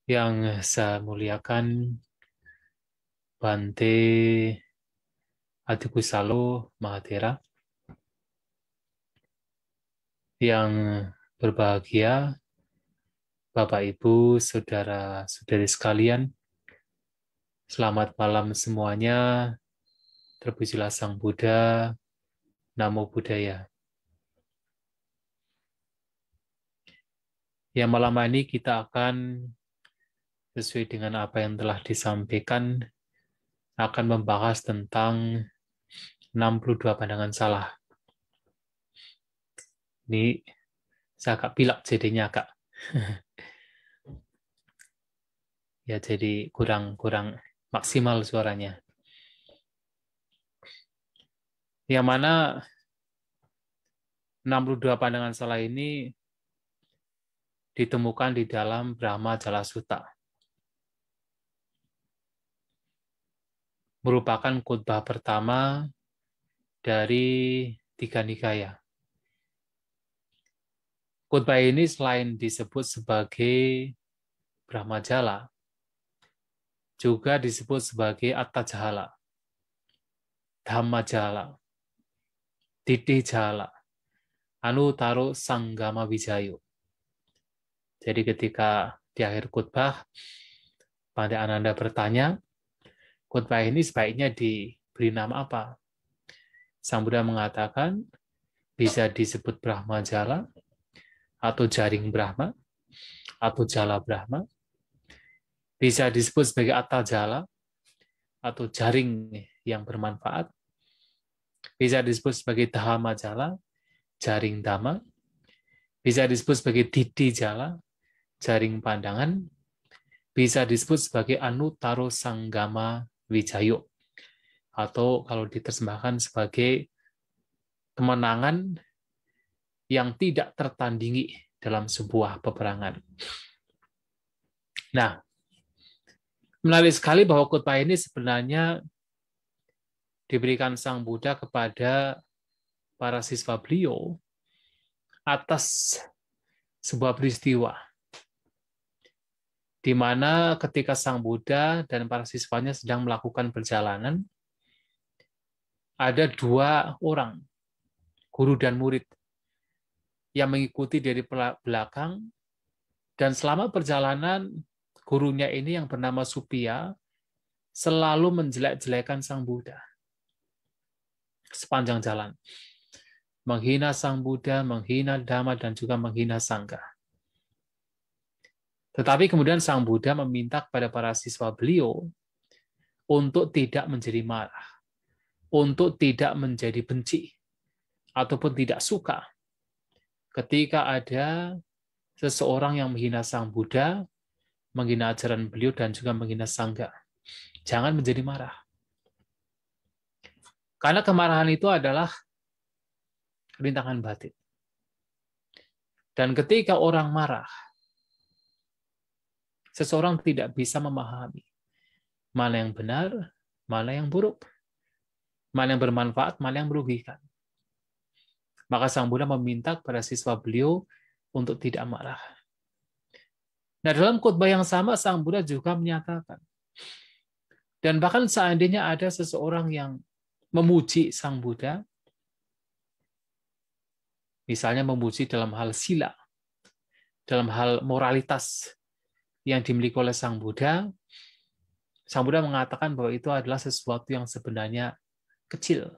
Yang saya muliakan Bante Adikusalo Mahathera, yang berbahagia Bapak Ibu, saudara-saudari sekalian, selamat malam semuanya, terpujilah Sang Buddha, Namo Buddhaya. Ya, malam ini kita akan sesuai dengan apa yang telah disampaikan, akan membahas tentang 62 pandangan salah. Ini saya agak pilek jadinya, Kak. Ya, jadi kurang maksimal suaranya. Yang mana 62 pandangan salah ini ditemukan di dalam Brahma Jala Sutta. Merupakan khutbah pertama dari tiga nikaya. Khutbah ini selain disebut sebagai Brahma Jala, juga disebut sebagai Atta Jala, Dhamma Jala, Diddhi Jala, Anutaro Sanggama Wijayo. Jadi ketika di akhir khutbah, Bante Ananda bertanya, khutbah ini sebaiknya diberi nama apa? Sang Buddha mengatakan, bisa disebut Brahma Jala, atau jaring Brahma, atau jala Brahma, bisa disebut sebagai Atta Jala, atau jaring yang bermanfaat, bisa disebut sebagai Dhamma Jala, jaring Dhamma, bisa disebut sebagai Diddhi Jala, jaring pandangan, bisa disebut sebagai Anutaro Sanggama Wijayo, atau kalau diterjemahkan sebagai kemenangan yang tidak tertandingi dalam sebuah peperangan. Nah, menarik sekali bahwa khutbah ini sebenarnya diberikan Sang Buddha kepada para siswa beliau atas sebuah peristiwa di mana ketika Sang Buddha dan para siswanya sedang melakukan perjalanan, ada dua orang, guru dan murid, yang mengikuti dari belakang, dan selama perjalanan, gurunya ini yang bernama Supia selalu menjelek-jelekan Sang Buddha sepanjang jalan. Menghina Sang Buddha, menghina Dhamma, dan juga menghina Sangha. Tetapi kemudian Sang Buddha meminta kepada para siswa beliau untuk tidak menjadi marah, untuk tidak menjadi benci, ataupun tidak suka ketika ada seseorang yang menghina Sang Buddha, menghina ajaran beliau, dan juga menghina Sangha. Jangan menjadi marah. Karena kemarahan itu adalah rintangan batin. Dan ketika orang marah, seseorang tidak bisa memahami mana yang benar, mana yang buruk, mana yang bermanfaat, mana yang merugikan. Maka Sang Buddha meminta kepada siswa beliau untuk tidak marah. Nah, dalam khutbah yang sama, Sang Buddha juga menyatakan, dan bahkan seandainya ada seseorang yang memuji Sang Buddha, misalnya memuji dalam hal sila, dalam hal moralitas yang dimiliki oleh Sang Buddha mengatakan bahwa itu adalah sesuatu yang sebenarnya kecil.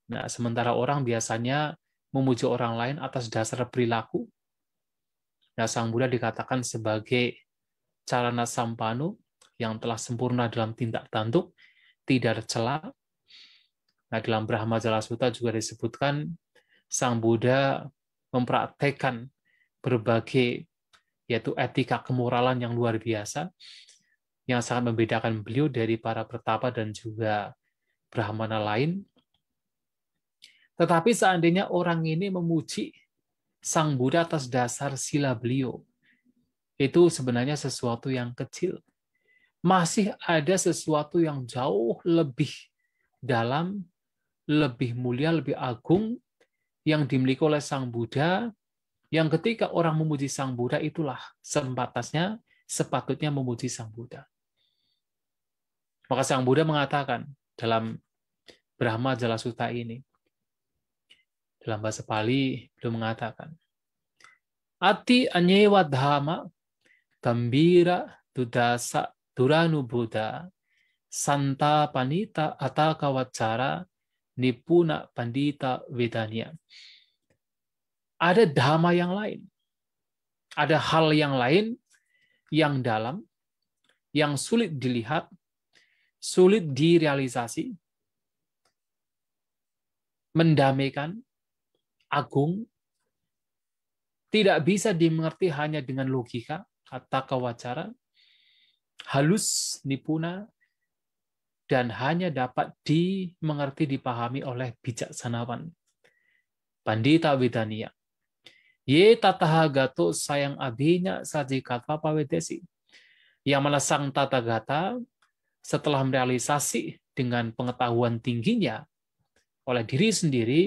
Nah, sementara orang biasanya memuji orang lain atas dasar perilaku. Nah, Sang Buddha dikatakan sebagai Calana Sampano, yang telah sempurna dalam tindak tanduk, tidak tercela. Nah, dalam Brahma Jala Sutta juga disebutkan Sang Buddha mempraktekkan berbagai, yaitu etika kemoralan yang luar biasa, yang sangat membedakan beliau dari para pertapa dan juga Brahmana lain. Tetapi seandainya orang ini memuji Sang Buddha atas dasar sila beliau, itu sebenarnya sesuatu yang kecil. Masih ada sesuatu yang jauh lebih dalam, lebih mulia, lebih agung, yang dimiliki oleh Sang Buddha, yang ketika orang memuji Sang Buddha itulah sempatasnya sepatutnya memuji Sang Buddha. Maka Sang Buddha mengatakan dalam Brahma Jala Sutta ini, dalam bahasa Pali, beliau mengatakan, Ati anyewa dhamma gambira dudasa duranu Buddha santa panita ataka wacara nipuna pandita vedanya. Ada dhamma yang lain. Ada hal yang lain yang dalam, yang sulit dilihat, sulit direalisasi, mendamaikan, agung, tidak bisa dimengerti hanya dengan logika, kata wacara, halus, nipuna, dan hanya dapat dimengerti, dipahami oleh bijaksanawan. Pandita Vedania. Ye tatahagato sayang abinya sajikatva pawedesi. Yang mana sang Tathagata setelah merealisasi dengan pengetahuan tingginya oleh diri sendiri,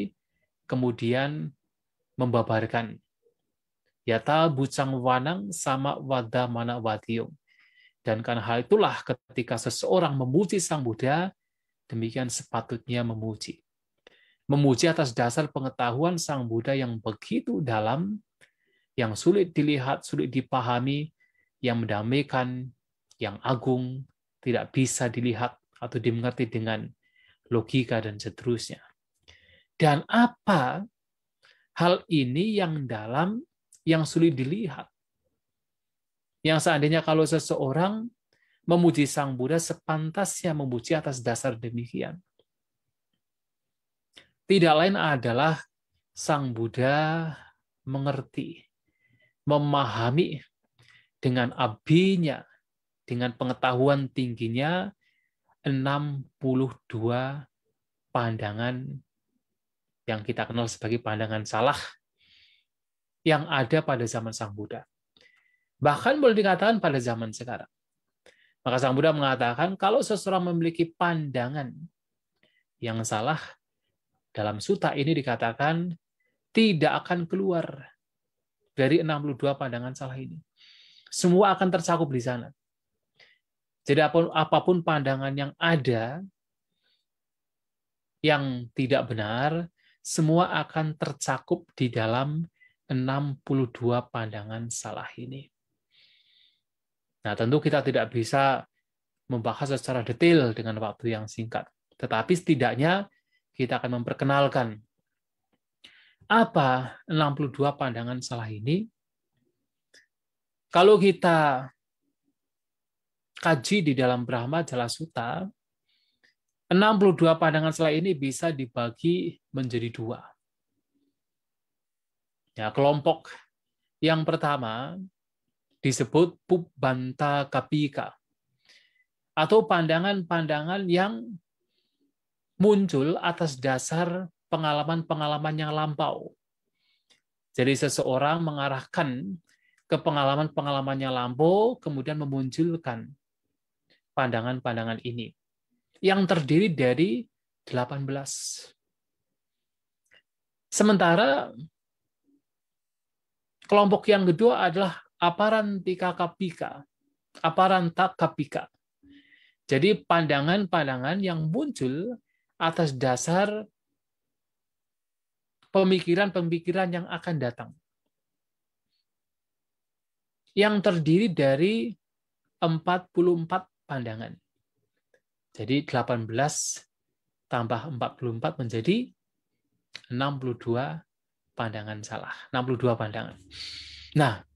kemudian membabarkan. Yata bucang wanang sama wada mana wadiung. Dan karena hal itulah ketika seseorang memuji Sang Buddha, demikian sepatutnya memuji. Memuji atas dasar pengetahuan Sang Buddha yang begitu dalam, yang sulit dilihat, sulit dipahami, yang mendamaikan, yang agung, tidak bisa dilihat atau dimengerti dengan logika dan seterusnya. Dan apa hal ini yang dalam, yang sulit dilihat? Yang seandainya kalau seseorang memuji Sang Buddha, sepantasnya memuji atas dasar demikian. Tidak lain adalah Sang Buddha mengerti, memahami dengan abinya, dengan pengetahuan tingginya, 62 pandangan yang kita kenal sebagai pandangan salah yang ada pada zaman Sang Buddha. Bahkan boleh dikatakan pada zaman sekarang. Maka Sang Buddha mengatakan, kalau seseorang memiliki pandangan yang salah, dalam sutta ini dikatakan tidak akan keluar dari 62 pandangan salah ini. Semua akan tercakup di sana. Jadi apapun pandangan yang ada yang tidak benar, semua akan tercakup di dalam 62 pandangan salah ini. Nah, tentu kita tidak bisa membahas secara detail dengan waktu yang singkat. Tetapi setidaknya kita akan memperkenalkan apa 62 pandangan salah ini. Kalau kita kaji di dalam Brahma Jala Sutta, 62 pandangan salah ini bisa dibagi menjadi dua. Ya, kelompok yang pertama disebut Pubbanta Kapika, atau pandangan-pandangan yang muncul atas dasar pengalaman-pengalaman yang lampau. Jadi seseorang mengarahkan ke pengalaman-pengalaman yang lampau, kemudian memunculkan pandangan-pandangan ini, yang terdiri dari 18. Sementara kelompok yang kedua adalah Aparantika Kapika, Aparanta Kapika. Jadi pandangan-pandangan yang muncul atas dasar pemikiran-pemikiran yang akan datang, yang terdiri dari 44 pandangan. Jadi 18 tambah 44 menjadi 62 pandangan salah. 62 pandangan. Nah,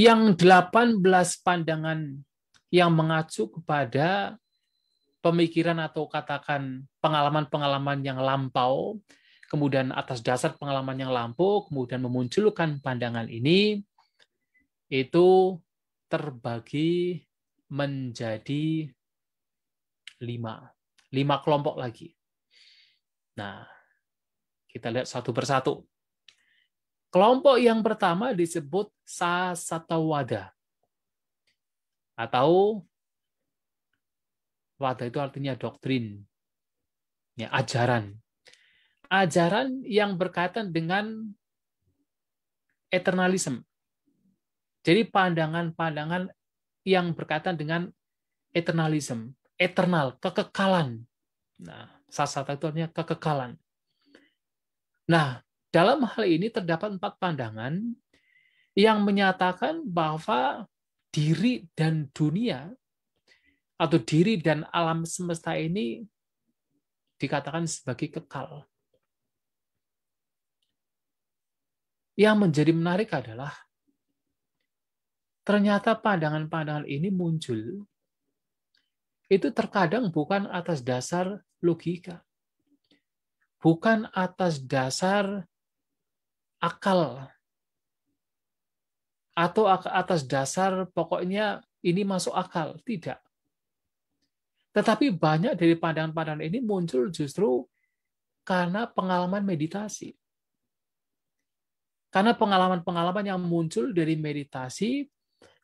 yang 18 pandangan yang mengacu kepada pemikiran atau katakan pengalaman-pengalaman yang lampau, kemudian atas dasar pengalaman yang lampau, kemudian memunculkan pandangan ini, itu terbagi menjadi 5 kelompok lagi. Nah, kita lihat satu persatu. Kelompok yang pertama disebut Sasatawada, atau wada itu artinya doktrin, ya, ajaran. Ajaran yang berkaitan dengan eternalism, Jadi pandangan-pandangan yang berkaitan dengan eternalism, eternal, kekekalan. Nah, sasata itu artinya kekekalan. Nah, dalam hal ini terdapat 4 pandangan yang menyatakan bahwa diri dan dunia atau diri dan alam semesta ini dikatakan sebagai kekal. Yang menjadi menarik adalah ternyata pandangan-pandangan ini muncul itu terkadang bukan atas dasar logika, bukan atas dasar akal, atau atas dasar pokoknya ini masuk akal. Tidak. Tetapi banyak dari pandangan-pandangan ini muncul justru karena pengalaman meditasi. Karena pengalaman-pengalaman yang muncul dari meditasi,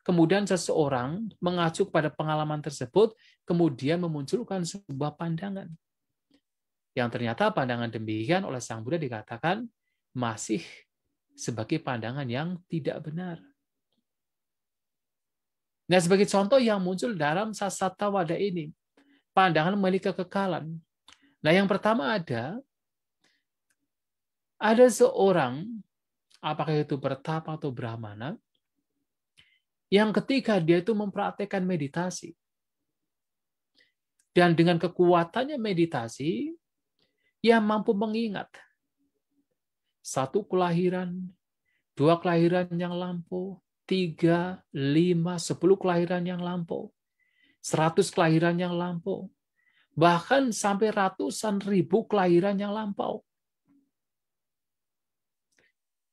kemudian seseorang mengacu pada pengalaman tersebut, kemudian memunculkan sebuah pandangan. Yang ternyata pandangan demikian oleh Sang Buddha dikatakan masih sebagai pandangan yang tidak benar. Nah, sebagai contoh yang muncul dalam Sasata Wada ini, pandangan memiliki kekekalan. Nah, yang pertama ada seorang, apakah itu bertapa atau brahmana, yang ketika dia itu mempraktekkan meditasi, dan dengan kekuatannya meditasi, ia mampu mengingat 1 kelahiran, 2 kelahiran yang lampau, 3, 5, 10 kelahiran yang lampau, 100 kelahiran yang lampau, bahkan sampai ratusan ribu kelahiran yang lampau.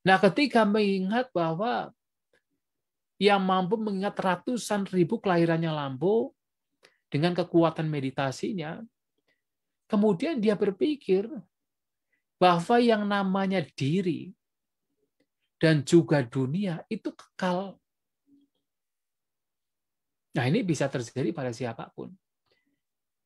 Nah, ketika mengingat bahwa yang mampu mengingat ratusan ribu kelahiran yang lampau dengan kekuatan meditasinya, kemudian dia berpikir bahwa yang namanya diri dan juga dunia itu kekal. Nah, ini bisa terjadi pada siapapun.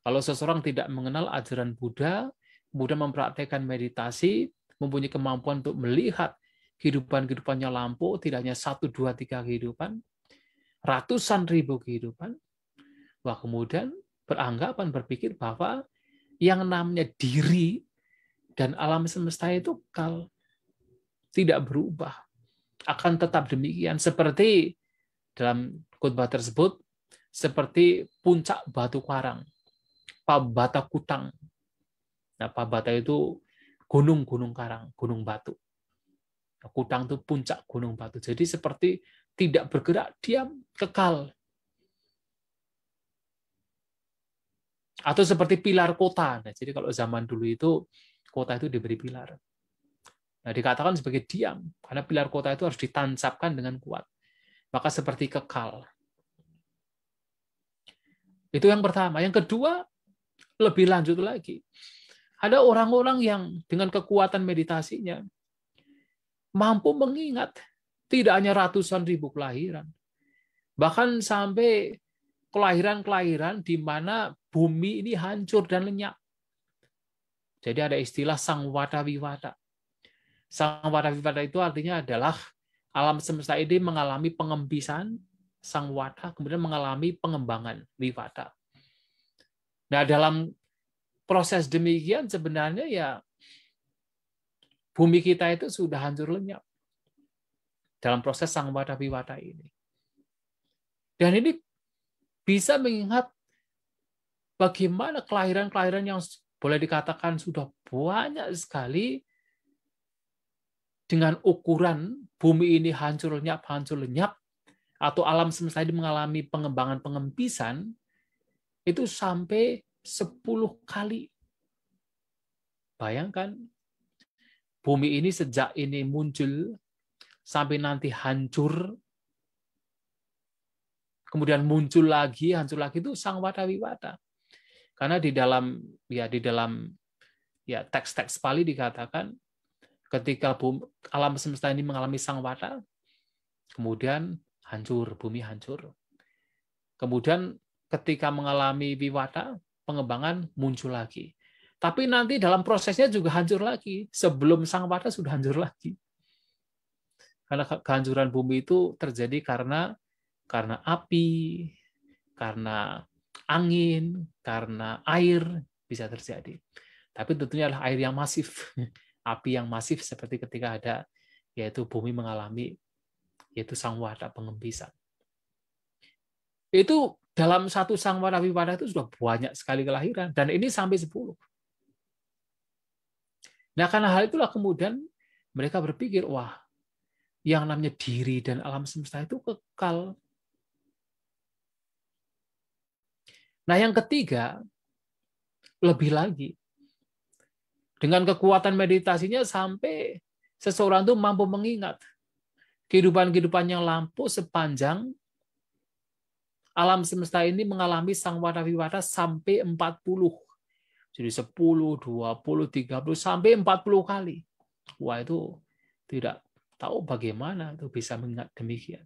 Kalau seseorang tidak mengenal ajaran Buddha, kemudian mempraktekkan meditasi, mempunyai kemampuan untuk melihat kehidupan-kehidupannya lampau, tidak hanya 1, 2, 3 kehidupan, ratusan ribu kehidupan, wah kemudian beranggapan berpikir bahwa yang namanya diri dan alam semesta itu kekal, tidak berubah, akan tetap demikian. Seperti dalam khotbah tersebut, seperti puncak batu karang, Pabata Kutang. Nah, Pabata itu gunung-gunung karang, gunung batu. Kutang itu puncak gunung batu. Jadi seperti tidak bergerak, diam, kekal. Atau seperti pilar kota. Nah, jadi kalau zaman dulu itu, kota itu diberi pilar. Nah, dikatakan sebagai diam, karena pilar kota itu harus ditancapkan dengan kuat. Maka seperti kekal. Itu yang pertama. Yang kedua, lebih lanjut lagi. Ada orang-orang yang dengan kekuatan meditasinya mampu mengingat tidak hanya ratusan ribu kelahiran, bahkan sampai kelahiran-kelahiran di mana bumi ini hancur dan lenyap. Jadi ada istilah Sangwata Viwata. Sangwata Viwata itu artinya adalah alam semesta ini mengalami pengembisan, Sangwata, kemudian mengalami pengembangan, Viwata. Nah, dalam proses demikian sebenarnya ya bumi kita itu sudah hancur lenyap dalam proses Sangwata Viwata ini. Dan ini bisa mengingat bagaimana kelahiran-kelahiran yang boleh dikatakan sudah banyak sekali dengan ukuran bumi ini hancur lenyap, atau alam semesta ini mengalami pengembangan pengembisan, itu sampai 10 kali. Bayangkan, bumi ini sejak ini muncul, sampai nanti hancur, kemudian muncul lagi, hancur lagi, itu Sangwata Viwata. Karena di dalam teks-teks Pali dikatakan ketika alam semesta ini mengalami Sangwata, kemudian hancur, bumi hancur. Kemudian ketika mengalami Viwata, pengembangan muncul lagi. Tapi nanti dalam prosesnya juga hancur lagi. Sebelum Sangwata sudah hancur lagi. Karena kehancuran bumi itu terjadi karena api, karena angin, karena air bisa terjadi. Tapi tentunya adalah air yang masif, api yang masif seperti ketika ada yaitu bumi mengalami yaitu sangwara pengembisan. Itu dalam satu sangwara wiwada itu sudah banyak sekali kelahiran dan ini sampai 10. Nah, karena hal itulah kemudian mereka berpikir, wah, yang namanya diri dan alam semesta itu kekal. Nah, yang ketiga, lebih lagi. Dengan kekuatan meditasinya sampai seseorang itu mampu mengingat kehidupan-kehidupan yang lampau sepanjang alam semesta ini mengalami sangwara wiwada sampai 40. Jadi 10, 20, 30, sampai 40 kali. Wah, itu tidak tahu bagaimana itu bisa mengingat demikian.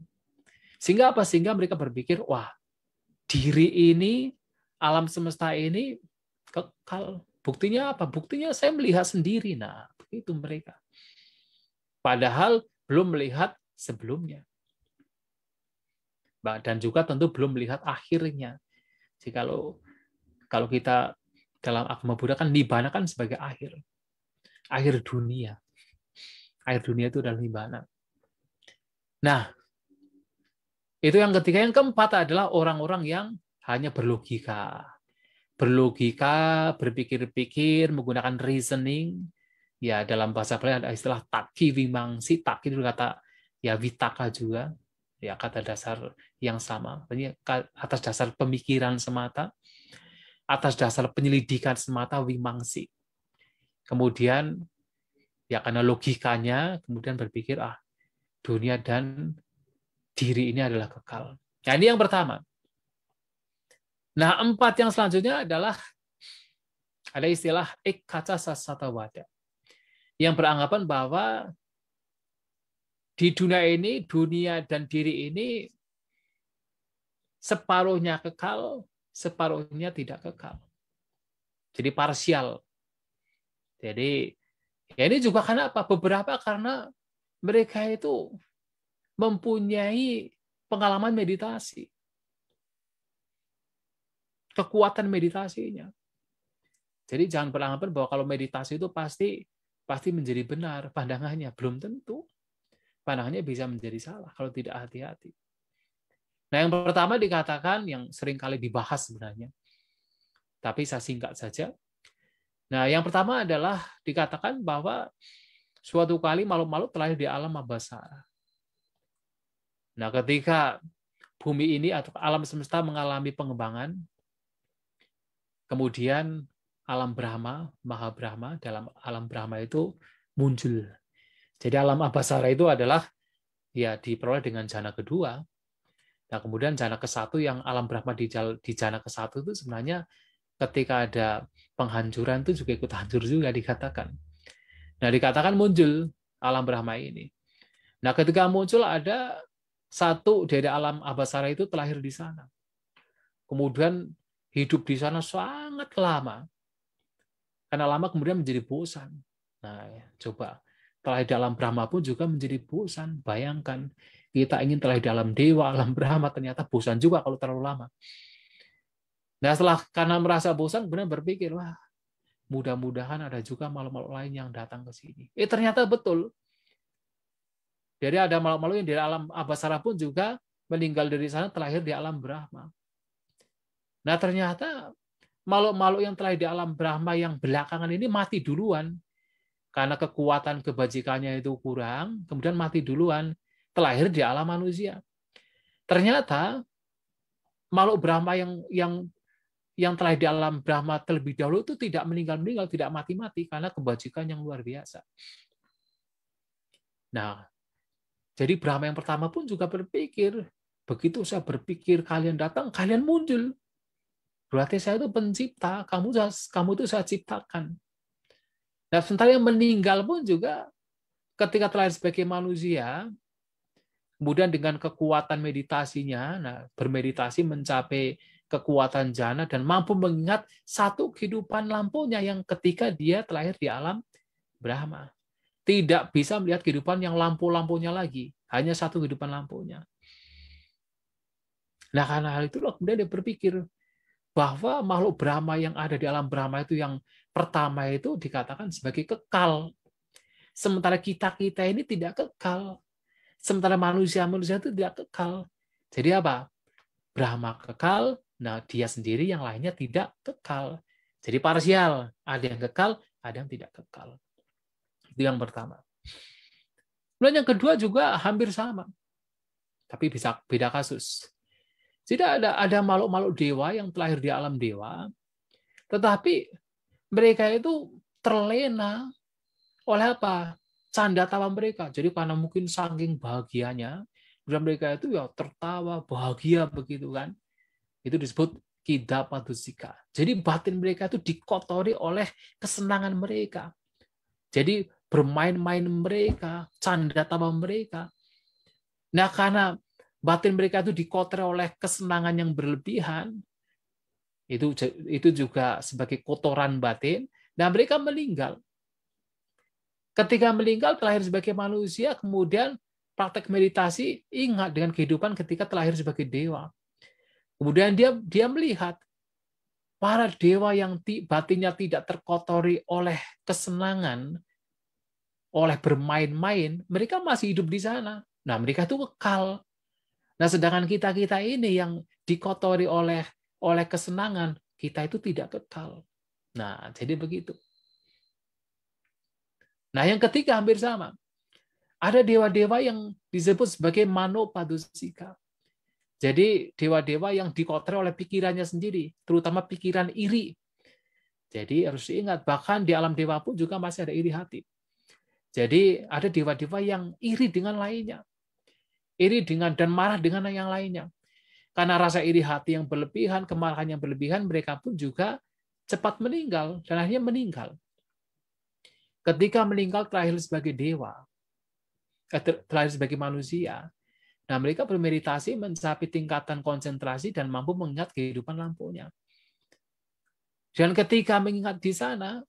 Sehingga apa? Sehingga mereka berpikir, wah, diri ini, alam semesta ini kekal. Buktinya apa? Buktinya saya melihat sendiri. Nah, begitu mereka. Padahal belum melihat sebelumnya. Dan juga tentu belum melihat akhirnya. Jadi kalau kita dalam agama Buddha kan nibbana kan sebagai akhir. Akhir dunia. Akhir dunia itu adalah nibbana. Nah, itu yang ketiga. Yang keempat adalah orang-orang yang hanya berlogika. Berlogika, berpikir-pikir, menggunakan reasoning. Ya, dalam bahasa Bali ada istilah taki vimangsi. Taki itu kata ya vitaka juga. Ya, kata dasar yang sama. Artinya atas dasar pemikiran semata, atas dasar penyelidikan semata vimangsi. Kemudian ya karena logikanya kemudian berpikir dunia dan diri ini adalah kekal. Nah, ini yang pertama. Nah, 4 yang selanjutnya adalah ada istilah ekkaca sasatawada yang beranggapan bahwa di dunia ini, dunia dan diri ini separuhnya kekal, separuhnya tidak kekal. Jadi parsial. Jadi ya ini juga karena apa? Beberapa karena mereka itu mempunyai pengalaman meditasi. Kekuatan meditasinya. Jadi jangan beranggapan bahwa kalau meditasi itu pasti menjadi benar pandangannya. Belum tentu. Pandangannya bisa menjadi salah kalau tidak hati-hati. Nah, yang pertama dikatakan yang sering kali dibahas sebenarnya. Tapi saya singkat saja. Nah, yang pertama adalah dikatakan bahwa suatu kali makhluk-makhluk terlahir di alam abhasara. Nah, ketika bumi ini atau alam semesta mengalami pengembangan, kemudian alam Brahma, Maha Brahma, dalam alam Brahma itu muncul. Jadi alam abhasara itu adalah ya diperoleh dengan jana kedua. Nah, kemudian jana ke-1 yang alam Brahma di jana ke-1 itu sebenarnya ketika ada penghancuran itu juga ikut hancur juga dikatakan. Nah, dikatakan muncul alam Brahma ini. Nah, ketika muncul ada satu dari alam abhasara itu terlahir di sana. Kemudian hidup di sana sangat lama. Karena lama kemudian menjadi bosan. Nah, coba terlahir di alam Brahma pun juga menjadi bosan. Bayangkan, kita ingin terlahir di alam dewa, alam Brahma, ternyata bosan juga kalau terlalu lama. Nah, setelah karena merasa bosan, kemudian berpikir, wah, mudah-mudahan ada juga makhluk-makhluk lain yang datang ke sini. Ternyata betul. Jadi ada makhluk-makhluk yang dari alam abhasara pun juga meninggal dari sana terlahir di alam Brahma. Nah, ternyata makhluk-makhluk yang terlahir di alam Brahma yang belakangan ini mati duluan. Karena kekuatan kebajikannya itu kurang, kemudian mati duluan, terlahir di alam manusia. Ternyata makhluk Brahma yang terlahir di alam Brahma terlebih dahulu itu tidak meninggal-meninggal, tidak mati-mati, karena kebajikan yang luar biasa. Nah, jadi Brahma yang pertama pun juga berpikir, begitu saya berpikir kalian datang, kalian muncul. Berarti saya itu pencipta, kamu itu saya ciptakan. Nah, sementara yang meninggal pun juga ketika terlahir sebagai manusia, kemudian dengan kekuatan meditasinya, nah, bermeditasi mencapai kekuatan jana dan mampu mengingat satu kehidupan lampaunya yang ketika dia terlahir di alam Brahma. tidak bisa melihat kehidupan yang lampu-lampunya lagi, hanya satu kehidupan lampunya. Nah, karena hal itulah kemudian dia berpikir bahwa makhluk Brahma yang ada di alam Brahma itu yang pertama itu dikatakan sebagai kekal. Sementara kita-kita ini tidak kekal. Sementara manusia-manusia itu tidak kekal. Jadi apa? Brahma kekal, nah dia sendiri yang lainnya tidak kekal. Jadi parsial, ada yang kekal, ada yang tidak kekal. Itu yang pertama. Kemudian yang kedua juga hampir sama, tapi bisa beda kasus. Tidak ada makhluk-makhluk dewa yang terlahir di alam dewa, tetapi mereka itu terlena oleh apa? Canda tawa mereka. Jadi karena mungkin saking bahagianya, dan mereka itu ya tertawa, bahagia begitu kan. Itu disebut kida padusika. Jadi batin mereka itu dikotori oleh kesenangan mereka. Jadi bermain-main mereka, canda tawa mereka. Nah, karena batin mereka itu dikotori oleh kesenangan yang berlebihan, itu juga sebagai kotoran batin, dan mereka meninggal. Ketika meninggal, terlahir sebagai manusia, kemudian praktek meditasi, ingat dengan kehidupan ketika terlahir sebagai dewa. Kemudian dia melihat para dewa yang batinnya tidak terkotori oleh kesenangan, oleh bermain-main, mereka masih hidup di sana. Nah, mereka itu kekal. Nah, sedangkan kita-kita ini yang dikotori oleh kesenangan, kita itu tidak kekal. Nah, jadi begitu. Nah, yang ketiga hampir sama. Ada dewa-dewa yang disebut sebagai manopadusika. Jadi dewa-dewa yang dikotori oleh pikirannya sendiri, terutama pikiran iri. Jadi harus diingat, bahkan di alam dewa pun juga masih ada iri hati. Jadi ada dewa-dewa yang iri dengan lainnya. Iri dengan dan marah dengan yang lainnya. Karena rasa iri hati yang berlebihan, kemarahan yang berlebihan, mereka pun juga cepat meninggal, dan akhirnya meninggal. Ketika meninggal terlahir sebagai dewa, terlahir sebagai manusia, nah mereka bermeditasi mencapai tingkatan konsentrasi dan mampu mengingat kehidupan lampunya. Dan ketika mengingat di sana,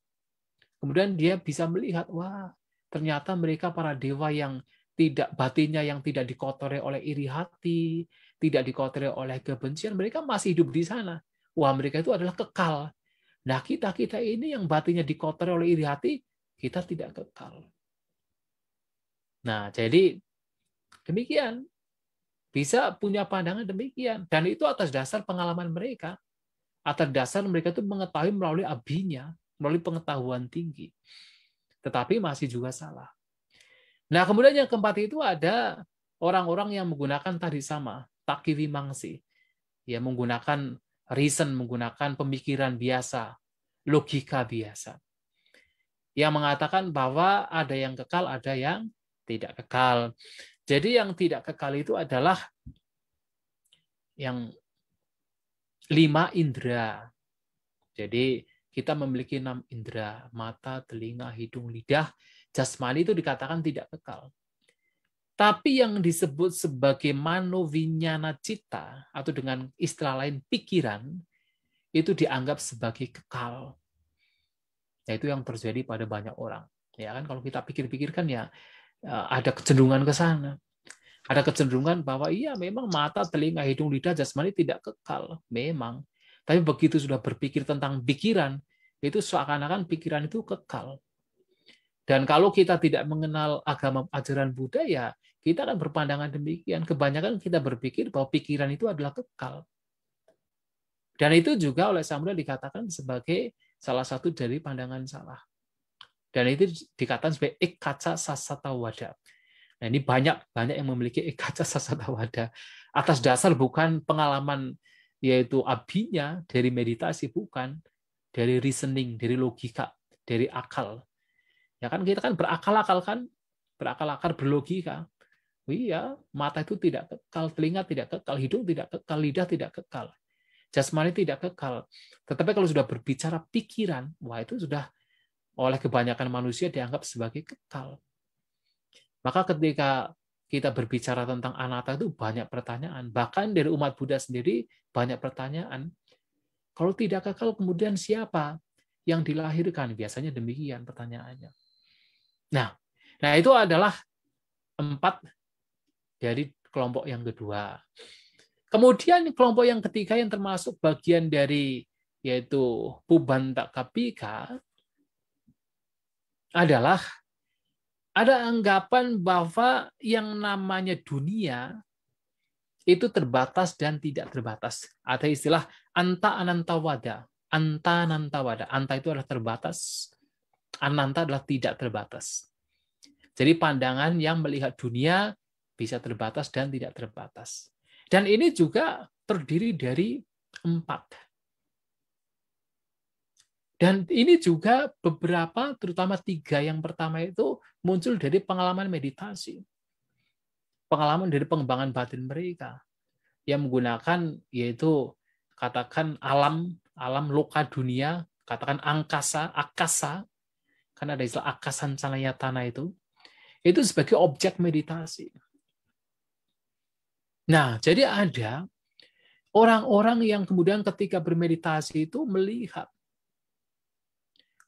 kemudian dia bisa melihat, wah, ternyata mereka para dewa yang tidak batinnya yang tidak dikotori oleh iri hati, tidak dikotori oleh kebencian, mereka masih hidup di sana. Wah, mereka itu adalah kekal. Nah, kita ini yang batinnya dikotori oleh iri hati, kita tidak kekal. Nah, jadi demikian. Bisa punya pandangan demikian. Dan itu atas dasar pengalaman mereka. Atas dasar mereka itu mengetahui melalui abinya, melalui pengetahuan tinggi. Tetapi masih juga salah. Nah, kemudian yang keempat itu ada orang-orang yang menggunakan tadi sama, takiwi mangsi. Ya, menggunakan reason, menggunakan pemikiran biasa, logika biasa. Yang mengatakan bahwa ada yang kekal, ada yang tidak kekal. Jadi yang tidak kekal itu adalah yang 5 indera. Jadi kita memiliki 6 indera, mata, telinga, hidung, lidah. Jasmani itu dikatakan tidak kekal. Tapi yang disebut sebagai manovinyana cita, atau dengan istilah lain pikiran, itu dianggap sebagai kekal. Nah, itu yang terjadi pada banyak orang. Ya kan, kalau kita pikir-pikirkan ya ada kecenderungan ke sana. Ada kecenderungan bahwa iya memang mata, telinga, hidung, lidah, jasmani tidak kekal. Memang. Tapi begitu sudah berpikir tentang pikiran, itu seakan-akan pikiran itu kekal. Dan kalau kita tidak mengenal agama ajaran Buddha, ya kita akan berpandangan demikian. Kebanyakan kita berpikir bahwa pikiran itu adalah kekal. Dan itu juga oleh Samudra dikatakan sebagai salah satu dari pandangan salah. Dan itu dikatakan sebagai ekaca sasatawada. Nah, ini banyak yang memiliki ekaca sasatawada. Atas dasar bukan pengalaman yaitu abinya dari meditasi, bukan. Dari reasoning, dari logika, dari akal. Ya kan kita kan berakal-akal kan, berakal-akal berlogika. Oh iya, mata itu tidak kekal, telinga tidak kekal, hidung tidak kekal, lidah tidak kekal. Jasmani tidak kekal. Tetapi kalau sudah berbicara pikiran, wah itu sudah oleh kebanyakan manusia dianggap sebagai kekal. Maka ketika kita berbicara tentang anatta itu banyak pertanyaan. Bahkan dari umat Buddha sendiri banyak pertanyaan. Kalau tidak kekal, kemudian siapa yang dilahirkan? Biasanya demikian pertanyaannya. Nah, Nah, itu adalah 4 dari kelompok yang kedua. Kemudian kelompok yang ketiga yang termasuk bagian dari yaitu Pubbantaka adalah ada anggapan bahwa yang namanya dunia itu terbatas dan tidak terbatas. Ada istilah anta anantawada. Anta anantawada. Anta itu adalah terbatas, ananta adalah tidak terbatas. Jadi pandangan yang melihat dunia bisa terbatas dan tidak terbatas. Dan ini juga terdiri dari 4. Dan ini juga beberapa, terutama 3 yang pertama itu muncul dari pengalaman meditasi. Pengalaman dari pengembangan batin mereka. Yang menggunakan yaitu katakan alam loka dunia, katakan angkasa, akasa, kan ada istilah akasan canayatana itu sebagai objek meditasi. Nah, jadi ada orang-orang yang kemudian ketika bermeditasi itu melihat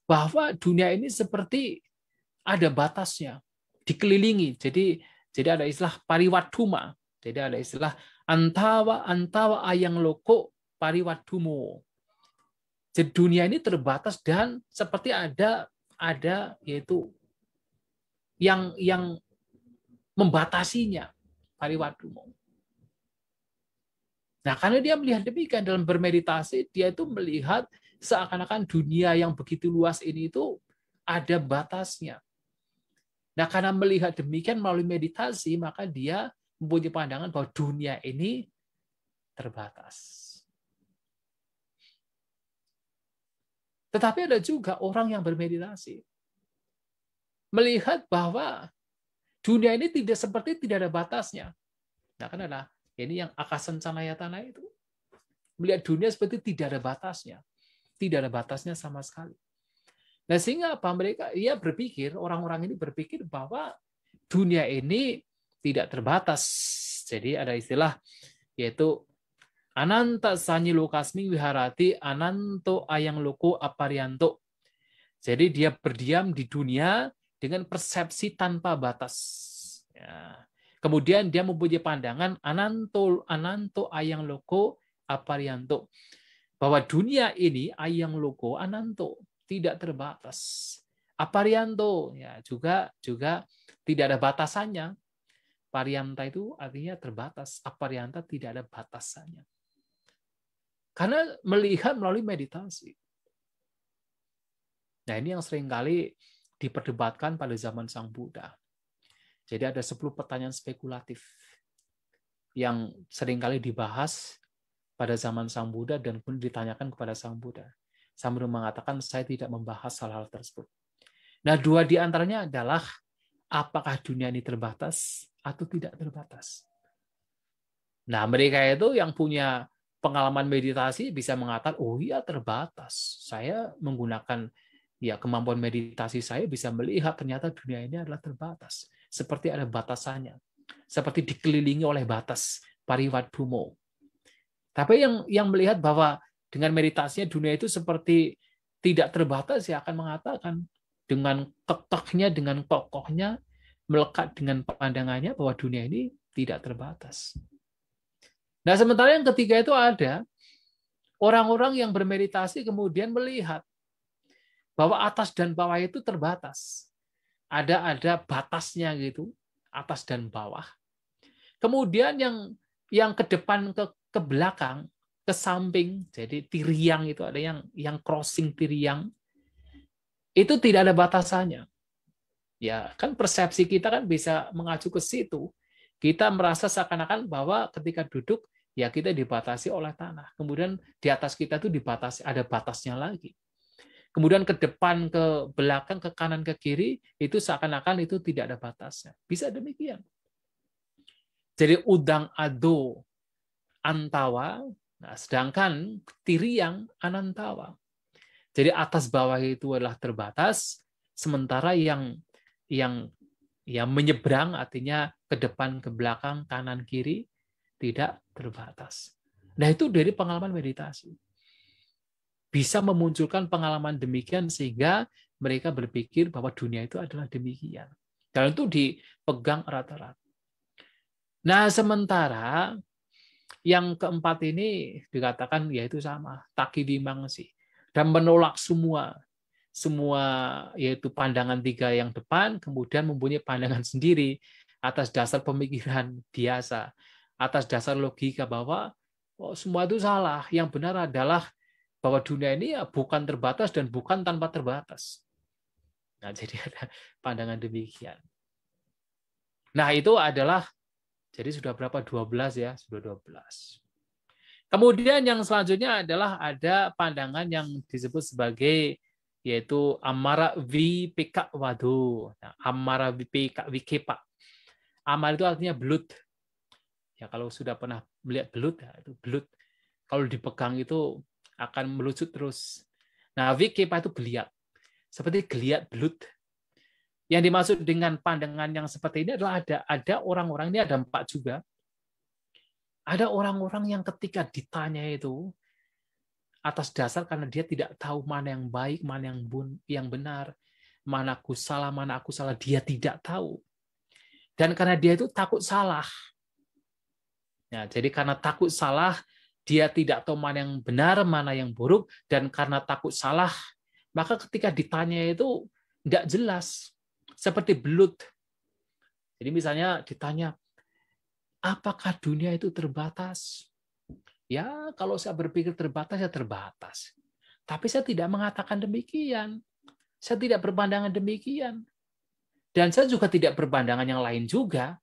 bahwa dunia ini seperti ada batasnya, dikelilingi. Jadi ada istilah pariwadhuma. Jadi ada istilah antawa ayang loko pariwadhumo. Jadi dunia ini terbatas dan seperti ada yaitu yang membatasinya, pariwadhumo. Nah, karena dia melihat demikian dalam bermeditasi, dia itu melihat seakan-akan dunia yang begitu luas ini itu ada batasnya. Nah, karena melihat demikian melalui meditasi, maka dia mempunyai pandangan bahwa dunia ini terbatas. Tetapi ada juga orang yang bermeditasi, melihat bahwa dunia ini tidak ada batasnya. Nah, kan ada ini yang akasan canayatana itu. Melihat dunia seperti tidak ada batasnya. Tidak ada batasnya sama sekali. Nah, sehingga apa? Orang-orang ini berpikir bahwa dunia ini tidak terbatas. Jadi ada istilah yaitu ananta sanyilo kasmi wiharati ananto ayang loko aparianto. Jadi dia berdiam di dunia dengan persepsi tanpa batas. Ya. Kemudian dia mempunyai pandangan ananto ayang loko aparianto. Bahwa dunia ini ayang loko ananto, tidak terbatas. Aparianto ya juga tidak ada batasannya. Parianta itu artinya terbatas. Aparianta tidak ada batasannya. Karena melihat melalui meditasi. Nah, ini yang seringkali diperdebatkan pada zaman Sang Buddha. Jadi ada 10 pertanyaan spekulatif yang seringkali dibahas pada zaman Sang Buddha dan pun ditanyakan kepada Sang Buddha. Sang Buddha mengatakan, saya tidak membahas hal-hal tersebut. Nah, 2 di antaranya adalah apakah dunia ini terbatas atau tidak terbatas. Nah, mereka itu yang punya pengalaman meditasi bisa mengatakan, oh iya terbatas. Saya menggunakan kemampuan meditasi saya bisa melihat ternyata dunia ini adalah terbatas. Seperti ada batasannya. Seperti dikelilingi oleh batas pariwadhumo. Tapi yang melihat bahwa dengan meditasinya dunia itu seperti tidak terbatas, ya akan mengatakan dengan kekehnya, dengan kokohnya, melekat dengan pandangannya bahwa dunia ini tidak terbatas. Nah, sementara yang ketiga itu ada orang-orang yang bermeditasi kemudian melihat bahwa atas dan bawah itu terbatas. Ada batasnya gitu, atas dan bawah. Kemudian yang ke depan ke belakang, ke samping, jadi tiriang itu ada yang crossing tiriang. Itu tidak ada batasannya. Ya, kan persepsi kita kan bisa mengacu ke situ. Kita merasa seakan-akan bahwa ketika duduk ya kita dibatasi oleh tanah. Kemudian di atas kita itu dibatasi, ada batasnya lagi. Kemudian ke depan, ke belakang, ke kanan, ke kiri, itu seakan-akan itu tidak ada batasnya. Bisa demikian. Jadi udang ado antawa, nah, sedangkan tiriang anantawa. Jadi atas bawah itu adalah terbatas, sementara yang menyeberang artinya ke depan, ke belakang, kanan, kiri tidak terbatas. Nah, itu dari pengalaman meditasi. Bisa memunculkan pengalaman demikian sehingga mereka berpikir bahwa dunia itu adalah demikian. Dan itu dipegang erat-erat. Nah, sementara yang keempat ini dikatakan yaitu sama, takidimangsi, dan menolak semua yaitu pandangan tiga yang depan, kemudian mempunyai pandangan sendiri atas dasar pemikiran biasa, atas dasar logika bahwa semua itu salah, yang benar adalah bahwa dunia ini ya bukan terbatas dan bukan tanpa terbatas. Nah, jadi ada pandangan demikian. Nah, itu adalah jadi sudah berapa? 12 ya, sudah 12. Kemudian yang selanjutnya adalah ada pandangan yang disebut sebagai yaitu amara vipeka wadu. Nah, amara vipeka wikepa. Amar itu artinya belut. Ya kalau sudah pernah melihat belut, ya, itu belut. Kalau dipegang itu akan melucut terus. Nah, vikepa itu geliat. Seperti geliat belut. Yang dimaksud dengan pandangan yang seperti ini adalah ada orang-orang, ini ada 4 juga. Ada orang-orang yang ketika ditanya itu atas dasar karena dia tidak tahu mana yang baik, mana yang benar, mana aku salah, dia tidak tahu. Dan karena dia itu takut salah. Ya, jadi karena takut salah, dia tidak tahu mana yang benar, mana yang buruk, dan karena takut salah, maka ketika ditanya itu tidak jelas. Seperti belut. Jadi misalnya ditanya, apakah dunia itu terbatas? Ya, kalau saya berpikir terbatas, ya terbatas. Tapi saya tidak mengatakan demikian. Saya tidak berpandangan demikian. Dan saya juga tidak berpandangan yang lain juga.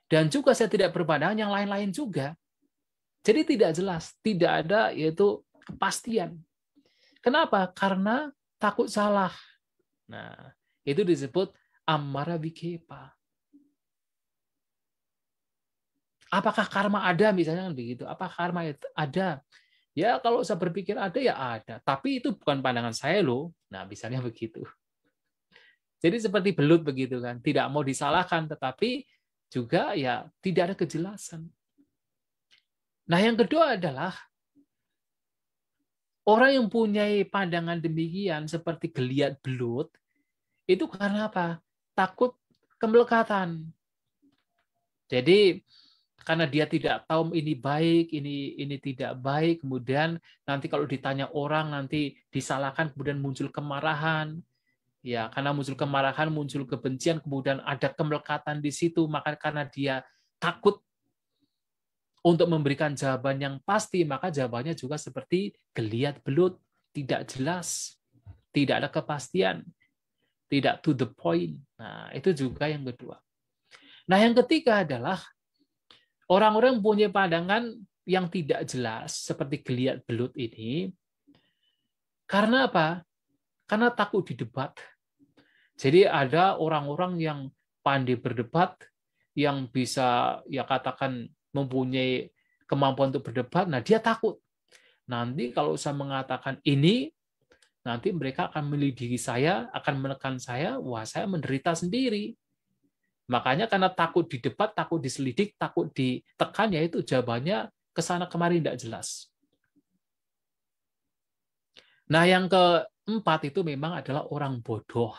Dan juga saya tidak berpandangan yang lain-lain juga. Jadi tidak jelas. Tidak ada yaitu kepastian. Kenapa? Karena takut salah. Nah, itu disebut amara vikepa. Apakah karma ada misalnya begitu? Apakah karma ada? Ya kalau saya berpikir ada ya ada, tapi itu bukan pandangan saya loh. Nah, misalnya begitu. Jadi seperti belut begitu kan, tidak mau disalahkan tetapi juga ya tidak ada kejelasan. Nah, yang kedua adalah orang yang punya pandangan demikian seperti geliat belut itu karena apa? Takut kemelekatan. Jadi karena dia tidak tahu ini baik, ini tidak baik, kemudian nanti kalau ditanya orang nanti disalahkan, kemudian muncul kemarahan, ya karena muncul kemarahan, muncul kebencian, kemudian ada kemelekatan di situ, maka karena dia takut untuk memberikan jawaban yang pasti, maka jawabannya juga seperti geliat belut, tidak jelas, tidak ada kepastian, tidak to the point. Nah, itu juga yang kedua. Nah, yang ketiga adalah orang-orang punya pandangan yang tidak jelas seperti geliat belut ini. Karena apa? Karena takut didebat. Jadi ada orang-orang yang pandai berdebat, yang bisa ya katakan mempunyai kemampuan untuk berdebat, nah dia takut. Nanti kalau saya mengatakan ini, nanti mereka akan melidiki saya, akan menekan saya, wah saya menderita sendiri. Makanya karena takut didebat, takut diselidik, takut ditekan, yaitu jawabannya kesana kemari tidak jelas. Nah, yang keempat itu memang adalah orang bodoh.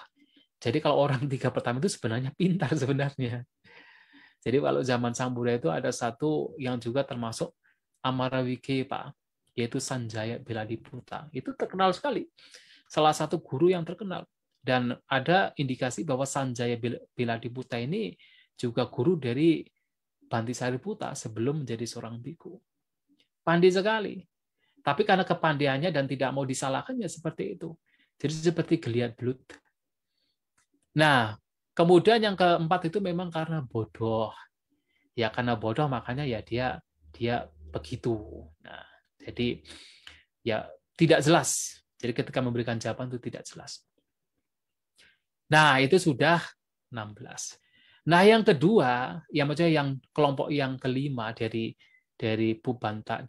Jadi kalau orang 3 pertama itu sebenarnya pintar sebenarnya. Jadi kalau zaman Sang Buddha itu ada satu yang juga termasuk Amara Vikepa, yaitu Sanjaya Beladiputa. Itu terkenal sekali. Salah satu guru yang terkenal. Dan ada indikasi bahwa Sanjaya Beladiputa ini juga guru dari Banti Sariputa sebelum menjadi seorang biku. Pandai sekali. Tapi karena kepandaiannya dan tidak mau disalahkan ya seperti itu. Jadi seperti geliat belut. Nah, kemudian yang keempat itu memang karena bodoh. Ya karena bodoh makanya ya dia begitu. Nah, jadi ya tidak jelas. Jadi ketika memberikan jawaban itu tidak jelas. Nah, itu sudah 16. Nah, yang kedua, yang maksudnya yang kelompok yang kelima dari Bubanta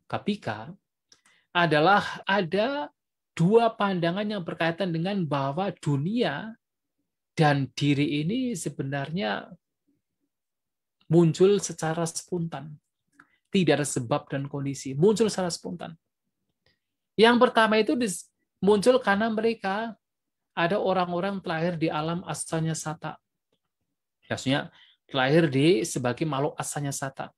Kapika adalah ada 2 pandangan yang berkaitan dengan bahwa dunia dan diri ini sebenarnya muncul secara spontan. Tidak ada sebab dan kondisi, muncul secara spontan. Yang pertama itu muncul karena mereka ada orang-orang terlahir di alam asanya sata. Maksudnya terlahir sebagai makhluk asanya sata.